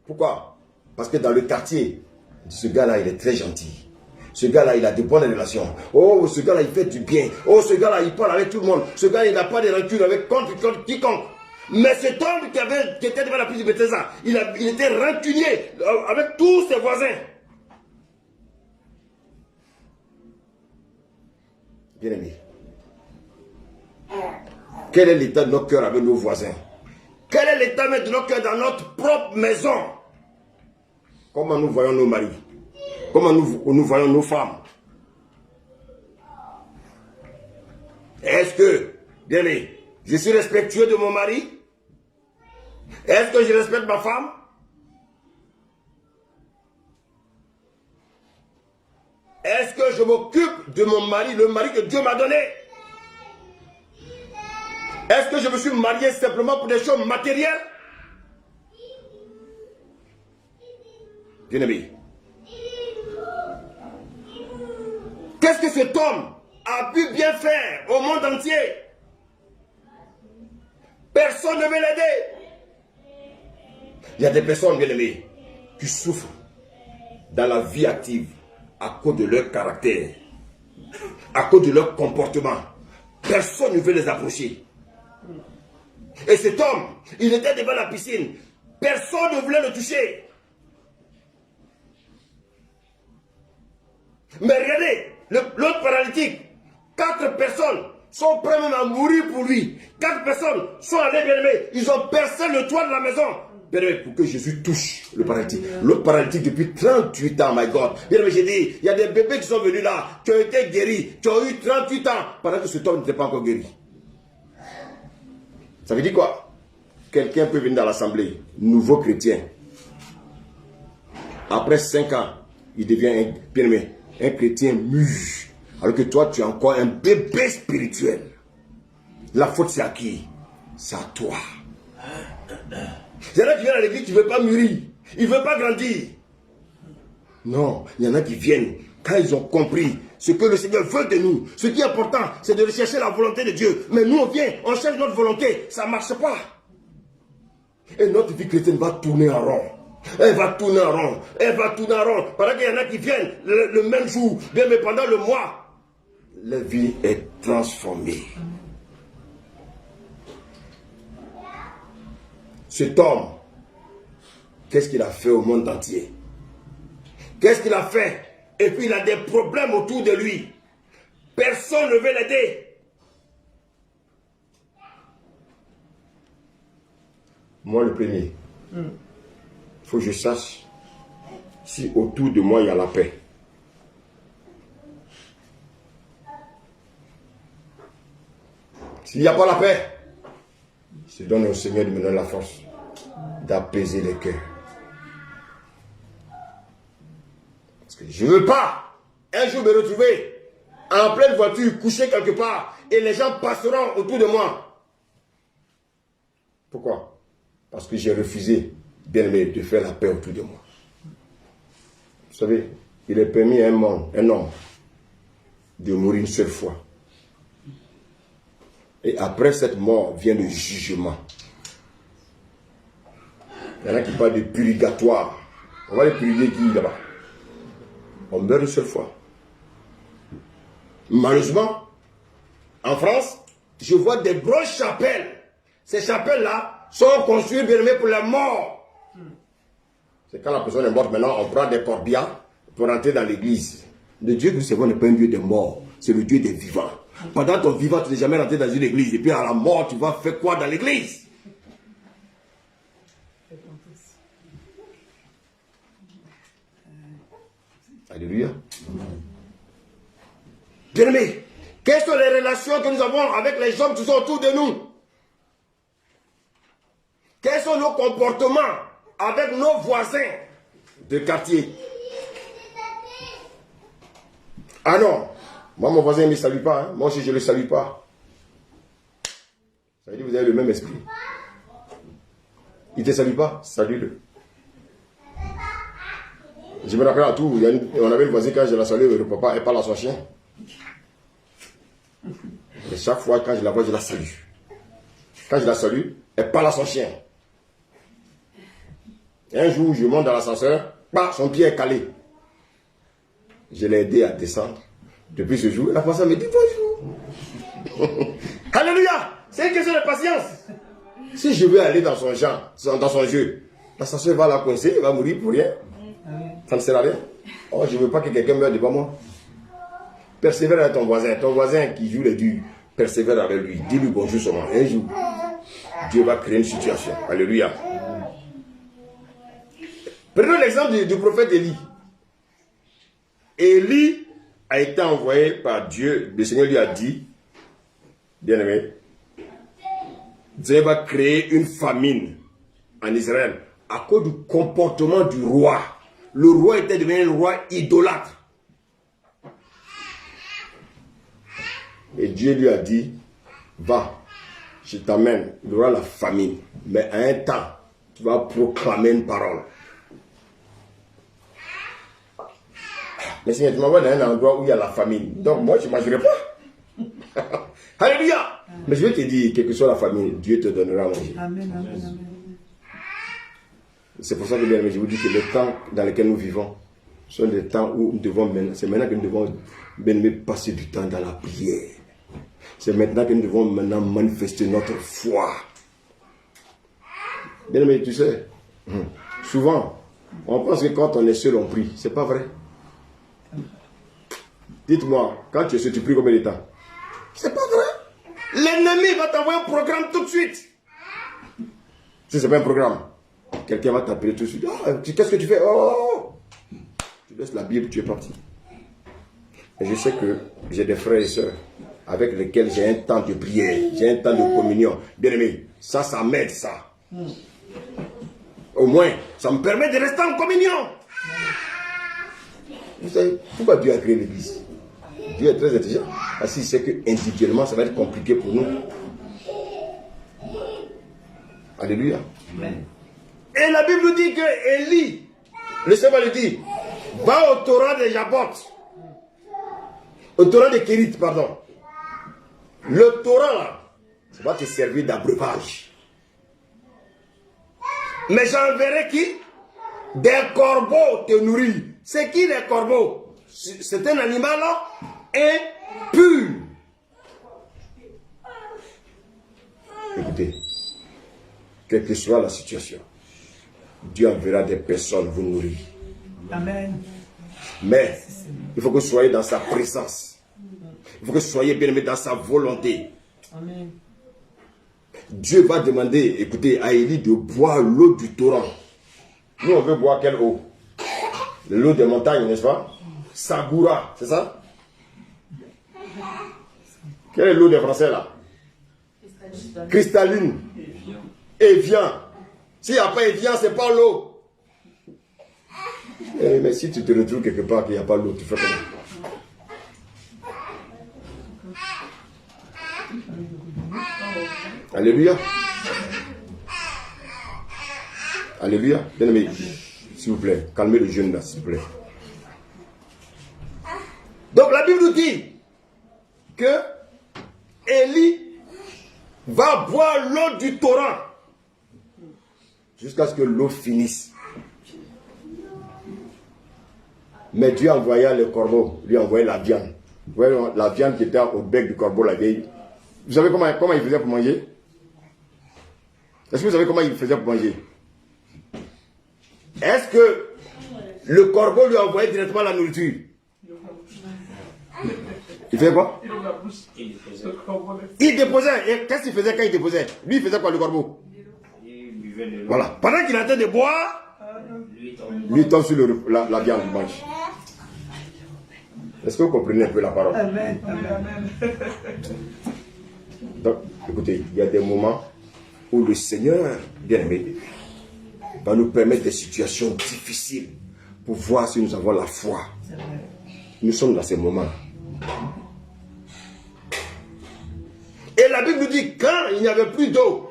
[SPEAKER 1] Pourquoi? Parce que dans le quartier, ce gars-là, il est très gentil. Ce gars-là, il a de bonnes relations. Oh, ce gars-là, il fait du bien. Oh, ce gars-là, il parle avec tout le monde. Ce gars, il n'a pas de rancune avec contre quiconque. Mais cet homme qui était devant la piscine de Bethesda, il était rancunier avec tous ses voisins. Bien-aimé, quel est l'état de nos cœurs avec nos voisins? Quel est l'état de nos cœurs dans notre propre maison? Comment nous voyons nos maris? Comment nous voyons nos femmes? Est-ce que, bien-aimé, je suis respectueux de mon mari? Est-ce que je respecte ma femme? Est-ce que je m'occupe de mon mari, le mari que Dieu m'a donné? Est-ce que je me suis marié simplement pour des choses matérielles? Bien-aimé, qu'est-ce que cet homme a pu bien faire au monde entier? Personne ne veut l'aider. Il y a des personnes, bien-aimées, qui souffrent dans la vie active à cause de leur caractère, à cause de leur comportement. Personne ne veut les approcher. Et cet homme, il était devant la piscine. Personne ne voulait le toucher. Mais regardez, l'autre paralytique, 4 personnes sont prêtes même à mourir pour lui. 4 personnes sont allées, bien aimés, ils ont percé le toit de la maison. Bien aimé, pour que Jésus touche le paralytique. L'autre paralytique depuis 38 ans, my God. Bien aimé, j'ai dit, il y a des bébés qui sont venus là, qui ont été guéris, qui ont eu 38 ans, pendant que cet homme n'était pas encore guéri. Ça veut dire quoi? Quelqu'un peut venir dans l'assemblée, nouveau chrétien. Après 5 ans, il devient bien aimé, un chrétien mûr. Alors que toi, tu es encore un bébé spirituel. La faute, c'est à qui? C'est à toi. Il y en a qui viennent à l'église, tu ne veux pas mûrir. Ils ne veulent pas grandir. Non, il y en a qui viennent quand ils ont compris ce que le Seigneur veut de nous. Ce qui est important, c'est de rechercher la volonté de Dieu. Mais nous, on vient, on cherche notre volonté. Ça ne marche pas. Et notre vie chrétienne va tourner en rond. Elle va tourner en rond. Elle va tourner en rond. Pendant qu'il y en a qui viennent le même jour, bien, mais pendant le mois, la vie est transformée. Cet homme, qu'est-ce qu'il a fait au monde entier? Qu'est-ce qu'il a fait? Et puis il a des problèmes autour de lui. Personne ne veut l'aider. Moi le premier, il faut que je sache si autour de moi il y a la paix. S'il n'y a pas la paix, je donne au Seigneur de me donner la force d'apaiser les cœurs. Parce que je ne veux pas un jour me retrouver en pleine voiture, couché quelque part, et les gens passeront autour de moi. Pourquoi? Parce que j'ai refusé, bien aimé, de faire la paix autour de moi. Vous savez, il est permis à un homme de mourir une seule fois. Et après cette mort vient le jugement. Il y en a qui parlent de purgatoire. On va les purger qui là-bas? On meurt une seule fois. Malheureusement, en France, je vois des grosses chapelles. Ces chapelles-là sont construites, bien aimées, pour les morts. C'est quand la personne est morte, maintenant on prend des corbias pour entrer dans l'église. Le Dieu que nous servons n'est pas un Dieu des morts, c'est le Dieu des vivants. Pendant ton vivant, tu n'es jamais rentré dans une église. Et puis à la mort, tu vas faire quoi dans l'église? Alléluia. Bien-aimés, quelles sont les relations que nous avons avec les hommes qui sont autour de nous? Quels sont nos comportements avec nos voisins de quartier? Ah non, moi mon voisin ne me salue pas, hein. Moi aussi je ne le salue pas. Ça veut dire que vous avez le même esprit. Il ne te salue pas, salue-le. Je me rappelle à tout, on avait une voisine quand je la salue, le papa, elle parle à son chien. Et chaque fois quand je la vois, je la salue. Quand je la salue, elle parle à son chien. Et un jour, je monte dans l'ascenseur, son pied est calé. Je l'ai aidé à descendre. Depuis ce jour, la personne me dit bonjour. Alléluia! C'est une question de patience. Si je veux aller dans son jeu, l'ascenseur va la coincer, il va mourir pour rien. Ça ne sert à rien. Oh, je ne veux pas que quelqu'un meure devant moi. Persévère avec ton voisin. Ton voisin qui joue les durs, persévère avec lui. Dis-lui bonjour seulement. Un jour, Dieu va créer une situation. Alléluia. Prenons l'exemple du prophète Élie. Élie a été envoyé par Dieu. Le Seigneur lui a dit, bien-aimé, Dieu va créer une famine en Israël à cause du comportement du roi. Le roi était devenu un roi idolâtre. Et Dieu lui a dit, va, je t'amène, il y aura la famine. Mais à un temps, tu vas proclamer une parole. Mais Seigneur, tu m'envoies dans un endroit où il y a la famine. Donc moi, je ne mangerai pas. Alléluia. Mais je vais te dire, quelle que soit la famine, Dieu te donnera à manger.
[SPEAKER 4] Amen, amen, amen.
[SPEAKER 1] C'est pour ça que, bien aimé, je vous dis que les temps dans lesquels nous vivons sont des temps où nous devons, c'est maintenant que nous devons, bien aimé, passer du temps dans la prière. C'est maintenant que nous devons maintenant manifester notre foi. Bien aimé, tu sais, souvent, on pense que quand on est seul, on prie. C'est pas vrai. Dites-moi, quand tu es seul, tu pries combien de temps? C'est pas vrai. L'ennemi va t'envoyer un programme tout de suite. Si ce n'est pas un programme, quelqu'un va t'appeler tout de suite. Oh, qu'est-ce que tu fais? Oh, tu laisses la Bible, tu es parti. Et je sais que j'ai des frères et sœurs avec lesquels j'ai un temps de prière, j'ai un temps de communion. Bien aimé, ça m'aide, ça. Au moins, ça me permet de rester en communion. Vous savez, pourquoi Dieu a créé l'église? Dieu est très intelligent. Parce qu'il sait que individuellement, ça va être compliqué pour nous. Alléluia. Amen. Et la Bible nous dit que Élie, le Seigneur lui dit, va au Torah de Jabot, au Torah de Kérit, pardon. Le Torah, là, ça va te servir d'abreuvage. Mais j'enverrai qui? Des corbeaux te nourrir. C'est qui les corbeaux? C'est un animal là, impur. Écoutez, quelle que soit la situation, Dieu enverra des personnes vous nourrir.
[SPEAKER 4] Amen.
[SPEAKER 1] Mais il faut que vous soyez dans sa présence. Il faut que vous soyez bien aimé dans sa volonté.
[SPEAKER 4] Amen.
[SPEAKER 1] Dieu va demander, écoutez, à Élie de boire l'eau du torrent. Nous, on veut boire quelle eau? L'eau des montagnes, n'est-ce pas? Sagoura, c'est ça? Quelle est l'eau des Français là? Cristalline. Evian. S'il n'y a pas Evian, c'est pas l'eau. Mais si tu te retrouves quelque part qu'il n'y a pas l'eau, tu fais comment? Alléluia. Alléluia. Bien aimé, s'il vous plaît, calmez le jeune là, s'il vous plaît. Donc la Bible nous dit que Élie va boire l'eau du torrent jusqu'à ce que l'eau finisse. Mais Dieu envoya le corbeau, lui envoyait la viande. Vous voyez la viande qui était au bec du corbeau la vieille. Vous savez comment il faisait pour manger? Est-ce que vous savez comment il faisait pour manger? Est-ce que le corbeau lui envoyait directement la nourriture? Il fait quoi? Il déposait. Et qu'est-ce qu'il faisait quand il déposait? Lui, il faisait quoi, le corbeau? Voilà. Pendant qu'il était de boire, lui tombe sur la viande, il mange. Est-ce que vous comprenez un peu la parole?
[SPEAKER 4] Amen. Amen.
[SPEAKER 1] Donc, écoutez, il y a des moments où le Seigneur, bien aimé, va nous permettre des situations difficiles pour voir si nous avons la foi. Nous sommes dans ces moments. Et la Bible nous dit, quand il n'y avait plus d'eau,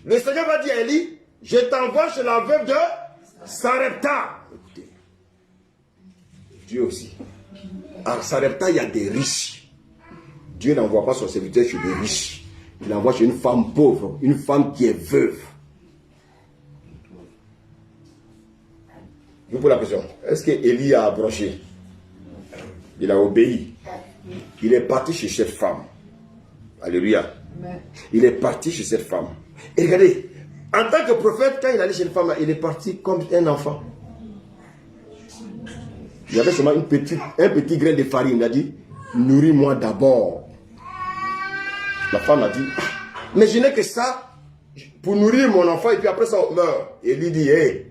[SPEAKER 1] le Seigneur va dire à Élie, je t'envoie chez la veuve de Sarepta. Écoutez, Dieu aussi. À Sarepta, il y a des riches. Dieu n'envoie pas son serviteur chez des riches. Il l'envoie chez une femme pauvre, une femme qui est veuve. Je vous pose la question. Est-ce que Élie a approché? Il a obéi. Il est parti chez cette femme. Alléluia. Il est parti chez cette femme. Et regardez, en tant que prophète, quand il allait chez une femme, il est parti comme un enfant. Il y avait seulement un petit grain de farine. Il a dit, nourris-moi d'abord. La femme a dit, mais je n'ai que ça pour nourrir mon enfant et puis après ça on meurt. Et lui dit, hey,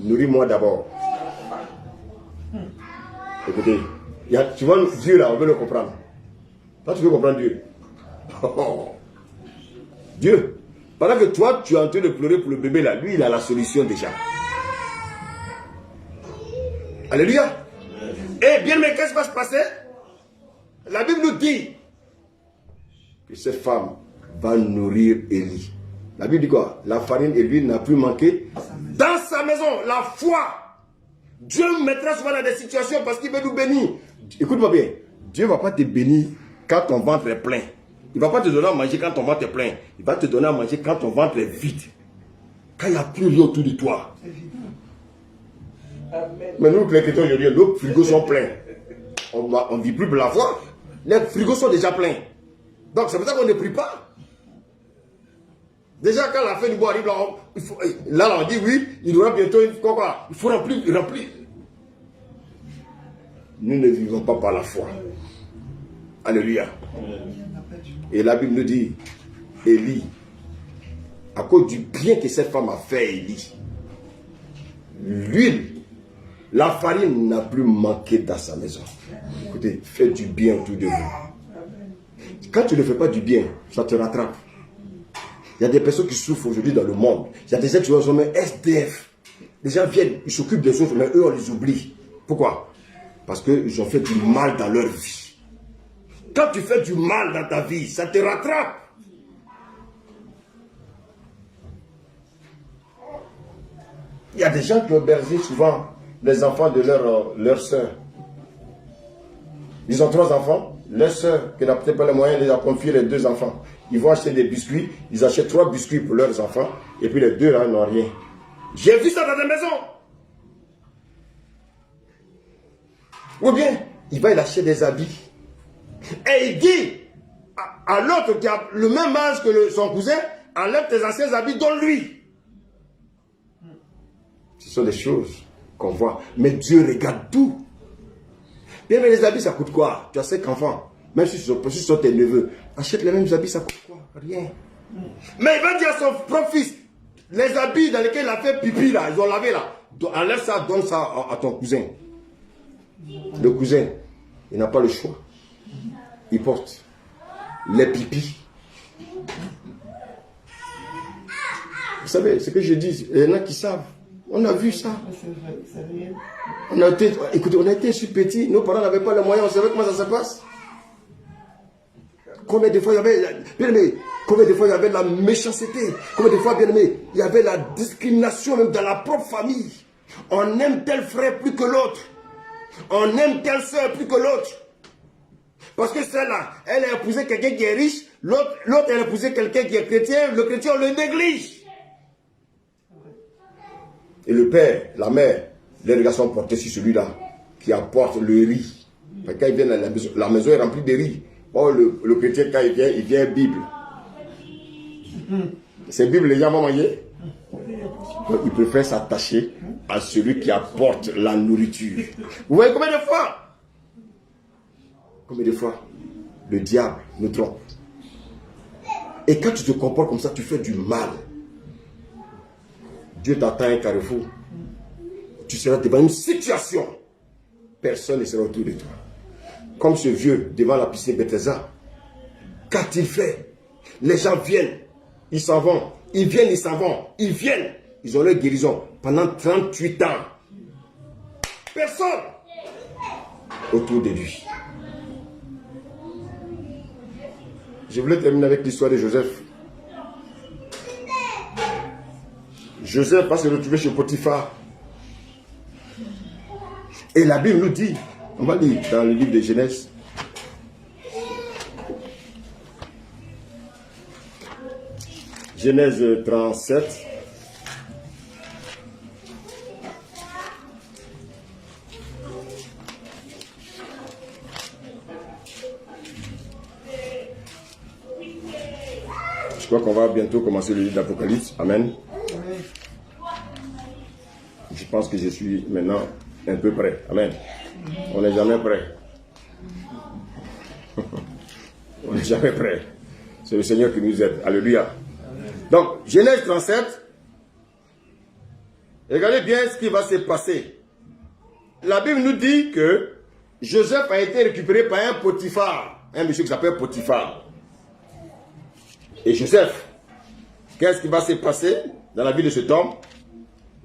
[SPEAKER 1] nourris-moi d'abord. Écoutez, tu vois Dieu là, on veut le comprendre. Toi tu veux comprendre Dieu. Oh. Dieu, pendant que toi tu es en train de pleurer pour le bébé là, lui il a la solution déjà. Alléluia. Eh bien, mais qu'est-ce qui va se passer? La Bible nous dit que cette femme va nourrir Élie. La Bible dit quoi? La farine et l'huile n'a plus manqué dans sa maison. La foi. Dieu mettra souvent dans des situations parce qu'il veut nous bénir. Écoute-moi bien. Dieu ne va pas te bénir quand ton ventre est plein. Il ne va pas te donner à manger quand ton ventre est plein. Il va te donner à manger quand ton ventre est vide. Quand il n'y a plus rien autour de toi. Mais nous, les chrétiens aujourd'hui, nos frigos sont pleins. On ne vit plus pour la foi. Les frigos sont déjà pleins. Donc c'est pour ça qu'on ne prie pas. Déjà quand la fin du bois arrive, là, on dit oui, il y aura bientôt une quoi. Il faut remplir. Nous ne vivons pas par la foi. Alléluia. Et la Bible nous dit, Élie, à cause du bien que cette femme a fait, Élie, l'huile, la farine n'a plus manqué dans sa maison. Écoutez, faites du bien autour de vous. Quand tu ne fais pas du bien, ça te rattrape. Il y a des personnes qui souffrent aujourd'hui dans le monde. Il y a des gens qui sont même SDF. Les gens viennent, ils s'occupent des autres, mais eux, on les oublie. Pourquoi? Parce qu'ils ont fait du mal dans leur vie. Quand tu fais du mal dans ta vie, ça te rattrape. Il y a des gens qui ont bercé souvent les enfants de leur soeur. Ils ont 3 enfants. Leur soeur, qui n'a peut-être pas les moyens, les a confié les 2 enfants. Ils vont acheter des biscuits. Ils achètent 3 biscuits pour leurs enfants. Et puis les 2 là n'ont rien. J'ai vu ça dans des maisons. Ou bien, il va acheter des habits. Et il dit à l'autre qui a le même âge que son cousin, enlève tes anciens habits, donne-lui. Ce sont des choses qu'on voit. Mais Dieu regarde tout. Bien, mais les habits, ça coûte quoi? Tu as 5 enfants. Même si ce sont tes neveux. Achète les mêmes habits, ça coûte quoi? Rien. Mais il va dire à son propre fils, les habits dans lesquels il a fait pipi là, ils ont lavé là. Enlève ça, donne ça à ton cousin. Le cousin, il n'a pas le choix. Il porte les pipis. Vous savez, ce que je dis, il y en a qui savent. On a vu ça. On a été, écoutez, on a été si petits, nos parents n'avaient pas les moyens, on savait comment ça se passe. Combien de fois il y avait, bien aimé, combien de fois il y avait la méchanceté, combien de fois, bien aimé, il y avait la discrimination même dans la propre famille. On aime tel frère plus que l'autre. On aime telle soeur plus que l'autre. Parce que celle-là, elle a épousé quelqu'un qui est riche, l'autre elle a épousé quelqu'un qui est chrétien, le chrétien on le néglige. Et le père, la mère, les regards sont portés sur celui-là qui apporte le riz. Quand il vient à la maison est remplie de riz. Oh, le chrétien, quand il vient Bible. C'est Bible, les gens vont manger. Donc, il préfère s'attacher à celui qui apporte la nourriture. Vous voyez combien de fois? Combien de fois le diable nous trompe? Et quand tu te comportes comme ça, tu fais du mal. Dieu t'attend à un carrefour. Tu seras devant une situation. Personne ne sera autour de toi. comme ce vieux devant la piscine Bethesda. Qu'a-t-il fait? Les gens viennent, ils s'en vont. Ils viennent, ils s'en vont. Ils viennent. Ils ont leur guérison pendant 38 ans. Personne autour de lui. Je voulais terminer avec l'histoire de Joseph. Joseph va se retrouver chez Potiphar. Et la Bible nous dit, on va lire dans le livre de Genèse. Genèse 37. Je crois qu'on va bientôt commencer le livre d'Apocalypse. Amen. Je pense que je suis maintenant un peu prêt. Amen. On n'est jamais prêt. On n'est jamais prêt. C'est le Seigneur qui nous aide. Alléluia. Donc, Genèse 37. Regardez bien ce qui va se passer. La Bible nous dit que Joseph a été récupéré par un Potiphar. Un monsieur qui s'appelle Potiphar. Et Joseph, qu'est-ce qui va se passer dans la vie de cet homme?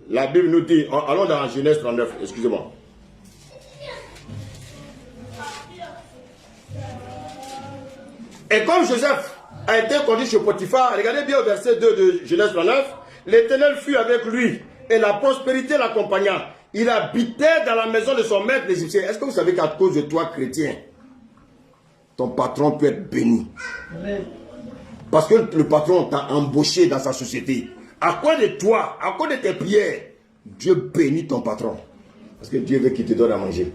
[SPEAKER 1] La Bible nous dit, allons dans Genèse 39, excusez-moi. Et comme Joseph a été conduit chez Potiphar, regardez bien au verset 2 de Genèse 39, l'Éternel fut avec lui et la prospérité l'accompagna. Il habitait dans la maison de son maître l'Égyptien. Est-ce que vous savez qu'à cause de toi, chrétien, ton patron peut être béni? Parce que le patron t'a embauché dans sa société. À cause de toi, à cause de tes prières, Dieu bénit ton patron. Parce que Dieu veut qu'il te donne à manger.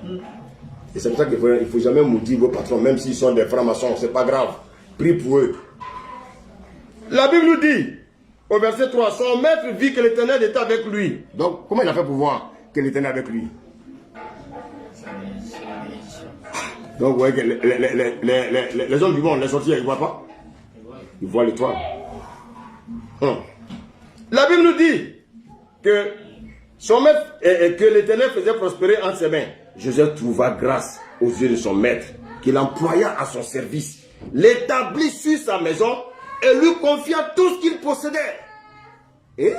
[SPEAKER 1] Et c'est pour ça qu'il ne faut jamais maudire vos patrons, même s'ils sont des francs-maçons, c'est pas grave. Prie pour eux. La Bible nous dit, au verset 3, son maître vit que l'Éternel était avec lui. Donc, comment il a fait pour voir que l'Éternel est avec lui? Donc, vous voyez que les hommes du monde, les sorciers, ils ne voient pas? Ils voient l'étoile. La Bible nous dit que son maître et que l'Éternel faisait prospérer entre ses mains. Joseph trouva grâce aux yeux de son maître, qu'il employa à son service, l'établit sur sa maison et lui confia tout ce qu'il possédait. Et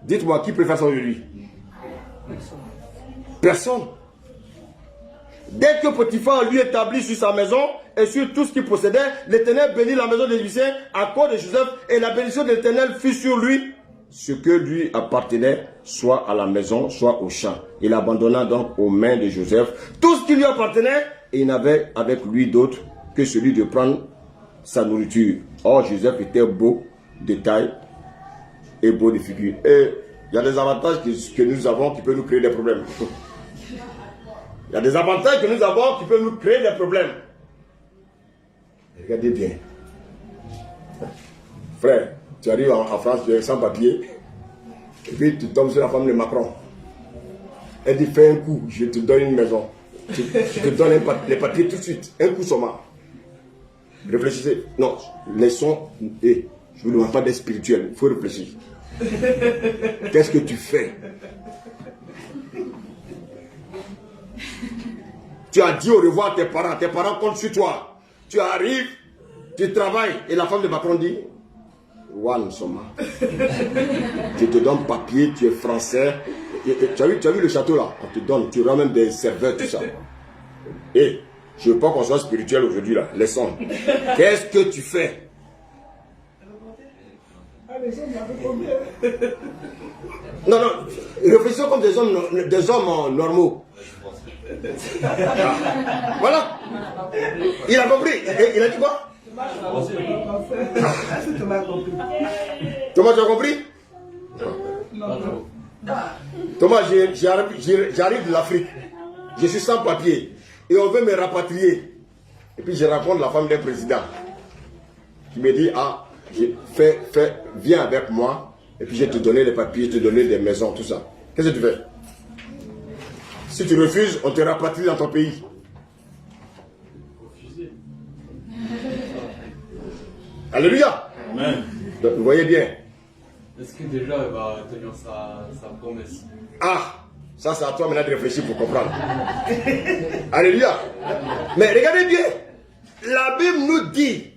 [SPEAKER 1] dites-moi, qui préfère ça aujourd'hui? Personne. Dès que Potiphar lui établit sur sa maison et sur tout ce qu'il possédait, l'Éternel bénit la maison de l'Égyptien à cause de Joseph, et la bénédiction de l'Éternel fut sur lui, ce que lui appartenait, soit à la maison, soit au champ. Il abandonna donc aux mains de Joseph tout ce qui lui appartenait, et il n'avait avec lui d'autre que celui de prendre sa nourriture. Or, Joseph était beau de taille et beau de figure. Et il y a des avantages que nous avons qui peuvent nous créer des problèmes. Il y a des avantages que nous avons qui peuvent nous créer des problèmes. Regardez bien. Frère, tu arrives en France, tu es sans papier, et puis tu tombes sur la femme de Macron. Elle dit, fais un coup, je te donne une maison. Je te donne les papiers tout de suite. Un coup seulement. Réfléchissez. Non, laissons. Je ne vous demande pas d'être spirituel. Il faut réfléchir. Qu'est-ce que tu fais? Tu as dit au revoir à tes parents comptent sur toi. Tu arrives, tu travailles, et la femme de Macron dit, One Soma. Je te donne papier, tu es français. Tu as vu le château là? On te donne, tu ramènes des serveurs, tout ça. Et je ne veux pas qu'on soit spirituel aujourd'hui là. Laissons. Qu'est-ce que tu fais? Non, non, réfléchissons comme des hommes normaux. Voilà. Il a compris. Il a dit quoi? Thomas, tu as compris? Thomas, j'arrive de l'Afrique. Je suis sans papier. Et on veut me rapatrier. Et puis je rencontre la femme d'un président qui me dit, ah, viens avec moi. Et puis je vais te donner les papiers, je vais te donner des maisons, tout ça. Qu'est-ce que tu fais? Si tu refuses, on te rapatrie dans ton pays. Alléluia.
[SPEAKER 5] Amen.
[SPEAKER 1] Donc, vous voyez bien.
[SPEAKER 5] Est-ce que déjà elle va tenir sa promesse?
[SPEAKER 1] Ah, Ça, c'est à toi maintenant de réfléchir pour comprendre. Alléluia. Mais regardez bien. La Bible nous dit,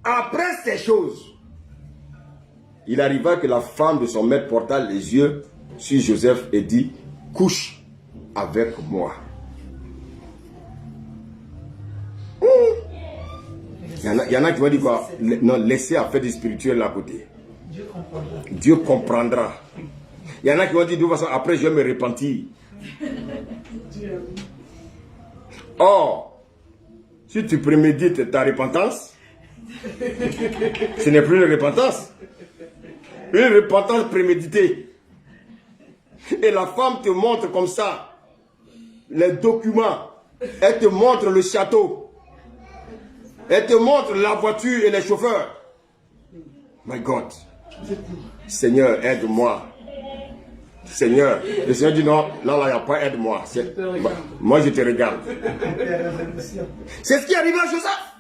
[SPEAKER 1] après ces choses, il arriva que la femme de son maître porta les yeux sur Joseph et dit, couche avec moi. Il y en a qui vont dire quoi? Non, laissez affaire du spirituel à côté. Dieu comprendra. Il y en a qui vont dire de toute façon, après je vais me repentir. Or, si tu prémédites ta repentance, ce n'est plus une repentance. Une repentance préméditée. Et la femme te montre comme ça les documents. Elle te montre le château. Elle te montre la voiture et les chauffeurs. My God. Seigneur, aide-moi. Seigneur. Le Seigneur dit non, là, il n'y a pas aide-moi. Moi, je te regarde. C'est ce qui est arrivé à Joseph.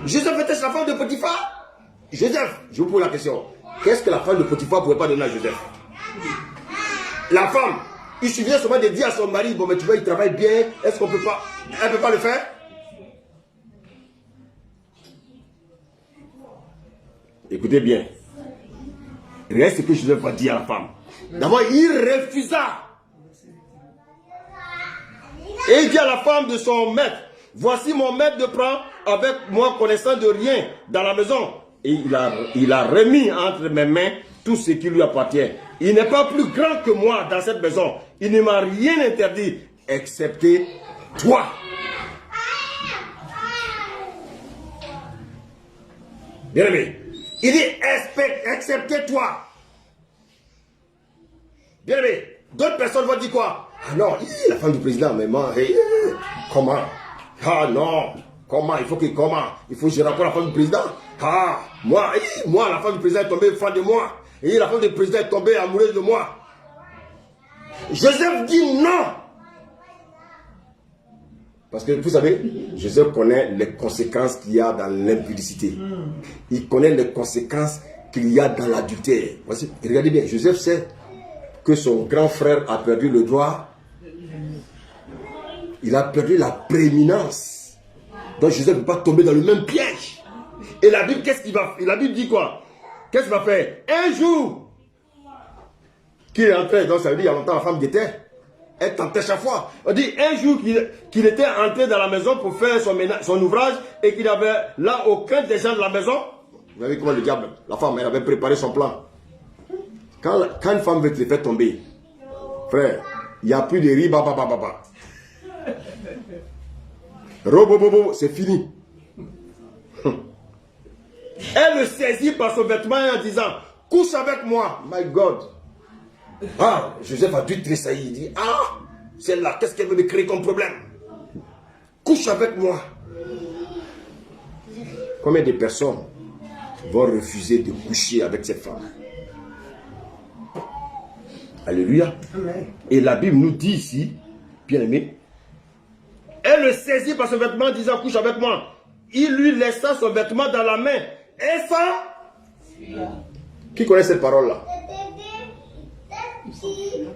[SPEAKER 1] Joseph était la femme de Potiphar. Joseph, je vous pose la question. Qu'est-ce que la femme de Potiphar ne pouvait pas donner à Joseph? La femme, il suffisait seulement de dire à son mari, bon, mais tu vois, il travaille bien, est-ce qu'on peut pas, elle ne peut pas le faire? Écoutez bien. Reste ce que Joseph va dire à la femme. D'abord, il refusa. Et il dit à la femme de son maître, voici mon maître de prend avec moi connaissant de rien dans la maison. Et il a remis entre mes mains tout ce qui lui appartient. Il n'est pas plus grand que moi dans cette maison. Il ne m'a rien interdit, excepté toi. Bien aimé, il dit, excepté toi. Bien aimé, d'autres personnes vont dire quoi? Ah non, la femme du président, mais moi, comment? Ah non, comment? Il faut que je rapporte la femme du président. Ah, moi, la femme du président est tombée fan de moi. Et la femme du président est tombée amoureuse de moi. Joseph dit non. Parce que vous savez, Joseph connaît les conséquences qu'il y a dans l'impudicité. Il connaît les conséquences qu'il y a dans l'adultère. Regardez bien, Joseph sait que son grand frère a perdu le droit. Il a perdu la prééminence. Donc Joseph ne peut pas tomber dans le même piège. Et la Bible, qu'est-ce qu'il va faire? La Bible dit quoi? Qu'est-ce qu'il va faire? Un jour qu'il est entré, donc ça veut dire il y a longtemps la femme d'était, elle tentait chaque fois. On dit un jour qu'il était entré dans la maison pour faire son ouvrage et qu'il n'avait là aucun des gens de la maison. Vous voyez comment le diable, la femme, elle avait préparé son plan. Quand une femme veut te faire tomber, frère, il n'y a plus de riz, baba. Robobobo, c'est fini. Elle le saisit par son vêtement en disant, couche avec moi, my God. Ah, Joseph a dû tressaillir. Il dit, ah, celle-là, qu'est-ce qu'elle veut me créer comme problème? Couche avec moi. Combien de personnes vont refuser de coucher avec cette femme? Alléluia. Et la Bible nous dit ici, bien aimé, elle le saisit par son vêtement en disant, couche avec moi. Il lui laissa son vêtement dans la main. Et ça, qui connaît cette parole-là?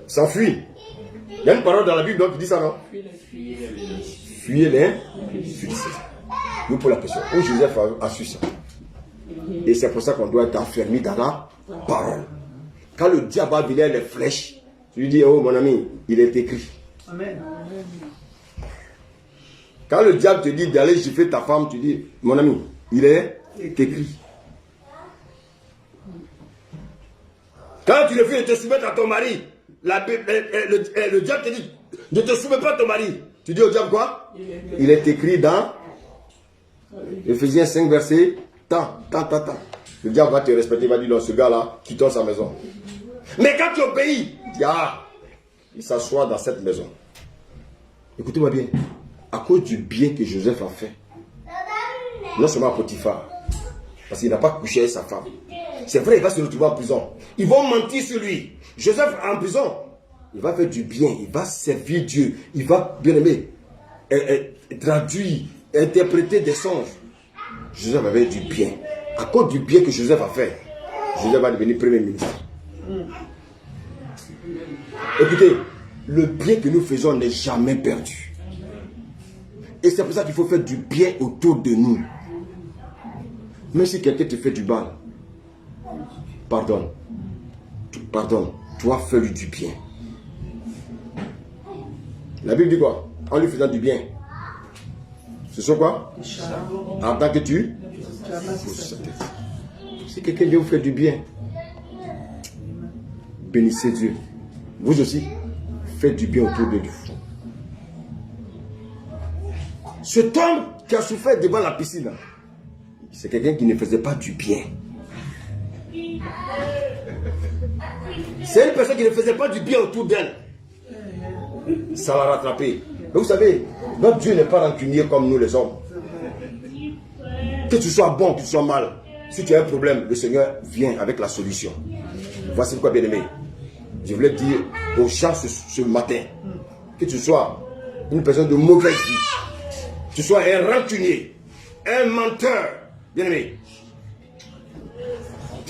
[SPEAKER 1] S'enfuit. Il y a une parole dans la Bible donc, qui dit ça, non? Fuyez les. Nous pour la question. Où Joseph a su ça? Et c'est pour ça qu'on doit être enfermé dans la parole. Quand le diable va venir les flèches, tu lui dis, oh mon ami, il est écrit.
[SPEAKER 4] Amen.
[SPEAKER 1] Quand le diable te dit d'aller gifler ta femme, tu dis, mon ami, il est écrit. Quand tu refuses de te soumettre à ton mari, le diable te dit, ne te soumets pas à ton mari. Tu dis au diable quoi? Il est écrit dans Ephésiens 5 verset, tant. Le diable va te respecter, il va dire, non, ce gars-là, quittons sa maison. Mais quand tu obéis, il dit, ah, il s'assoit dans cette maison. Écoutez-moi bien. À cause du bien que Joseph a fait, non seulement à Potiphar, parce qu'il n'a pas couché avec sa femme. C'est vrai, il va se retrouver en prison. Ils vont mentir sur lui. Joseph en prison, il va faire du bien, il va servir Dieu, il va, bien aimé, traduire, interpréter des songes. Joseph avait du bien. À cause du bien que Joseph a fait, Joseph va devenir premier ministre. Écoutez, le bien que nous faisons n'est jamais perdu. Et c'est pour ça qu'il faut faire du bien autour de nous. Même si quelqu'un te fait du mal, pardonne. Pardonne. Toi, fais-lui du bien. La Bible dit quoi? En lui faisant du bien. Ce sont quoi? En tant que tu? Si quelqu'un vient vous faire du bien, bénissez Dieu. Vous aussi, faites du bien autour de vous. Cet homme qui a souffert devant la piscine, c'est quelqu'un qui ne faisait pas du bien. C'est une personne qui ne faisait pas du bien autour d'elle. Ça l'a rattrapé. Mais vous savez, notre Dieu n'est pas rancunier comme nous les hommes. Que tu sois bon, que tu sois mal, si tu as un problème, le Seigneur vient avec la solution. Voici quoi, bien-aimé. Je voulais dire aux gens ce matin, que tu sois une personne de mauvaise vie, tu sois un rancunier, un menteur, bien-aimé.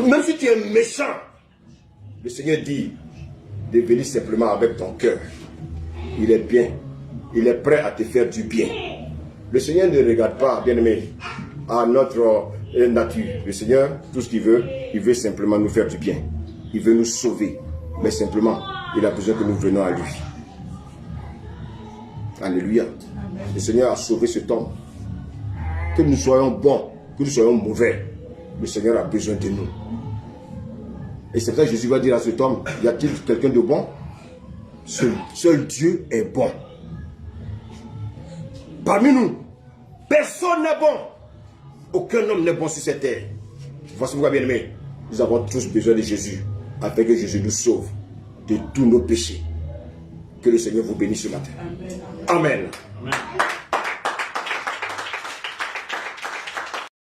[SPEAKER 1] Même si tu es méchant, le Seigneur dit de venir simplement avec ton cœur. Il est bien. Il est prêt à te faire du bien. Le Seigneur ne regarde pas, bien-aimé, à notre nature. Le Seigneur, tout ce qu'il veut simplement nous faire du bien. Il veut nous sauver. Mais simplement, il a besoin que nous venions à lui. Alléluia. Le Seigneur a sauvé cet homme. Que nous soyons bons, que nous soyons mauvais, le Seigneur a besoin de nous. Et c'est pour ça que Jésus va dire à cet homme, y a-t-il quelqu'un de bon? Seul Dieu est bon. Parmi nous, personne n'est bon. Aucun homme n'est bon sur cette terre. Voici pourquoi, bien aimé, nous avons tous besoin de Jésus, afin que Jésus nous sauve de tous nos péchés. Que le Seigneur vous bénisse ce matin. Amen. Amen.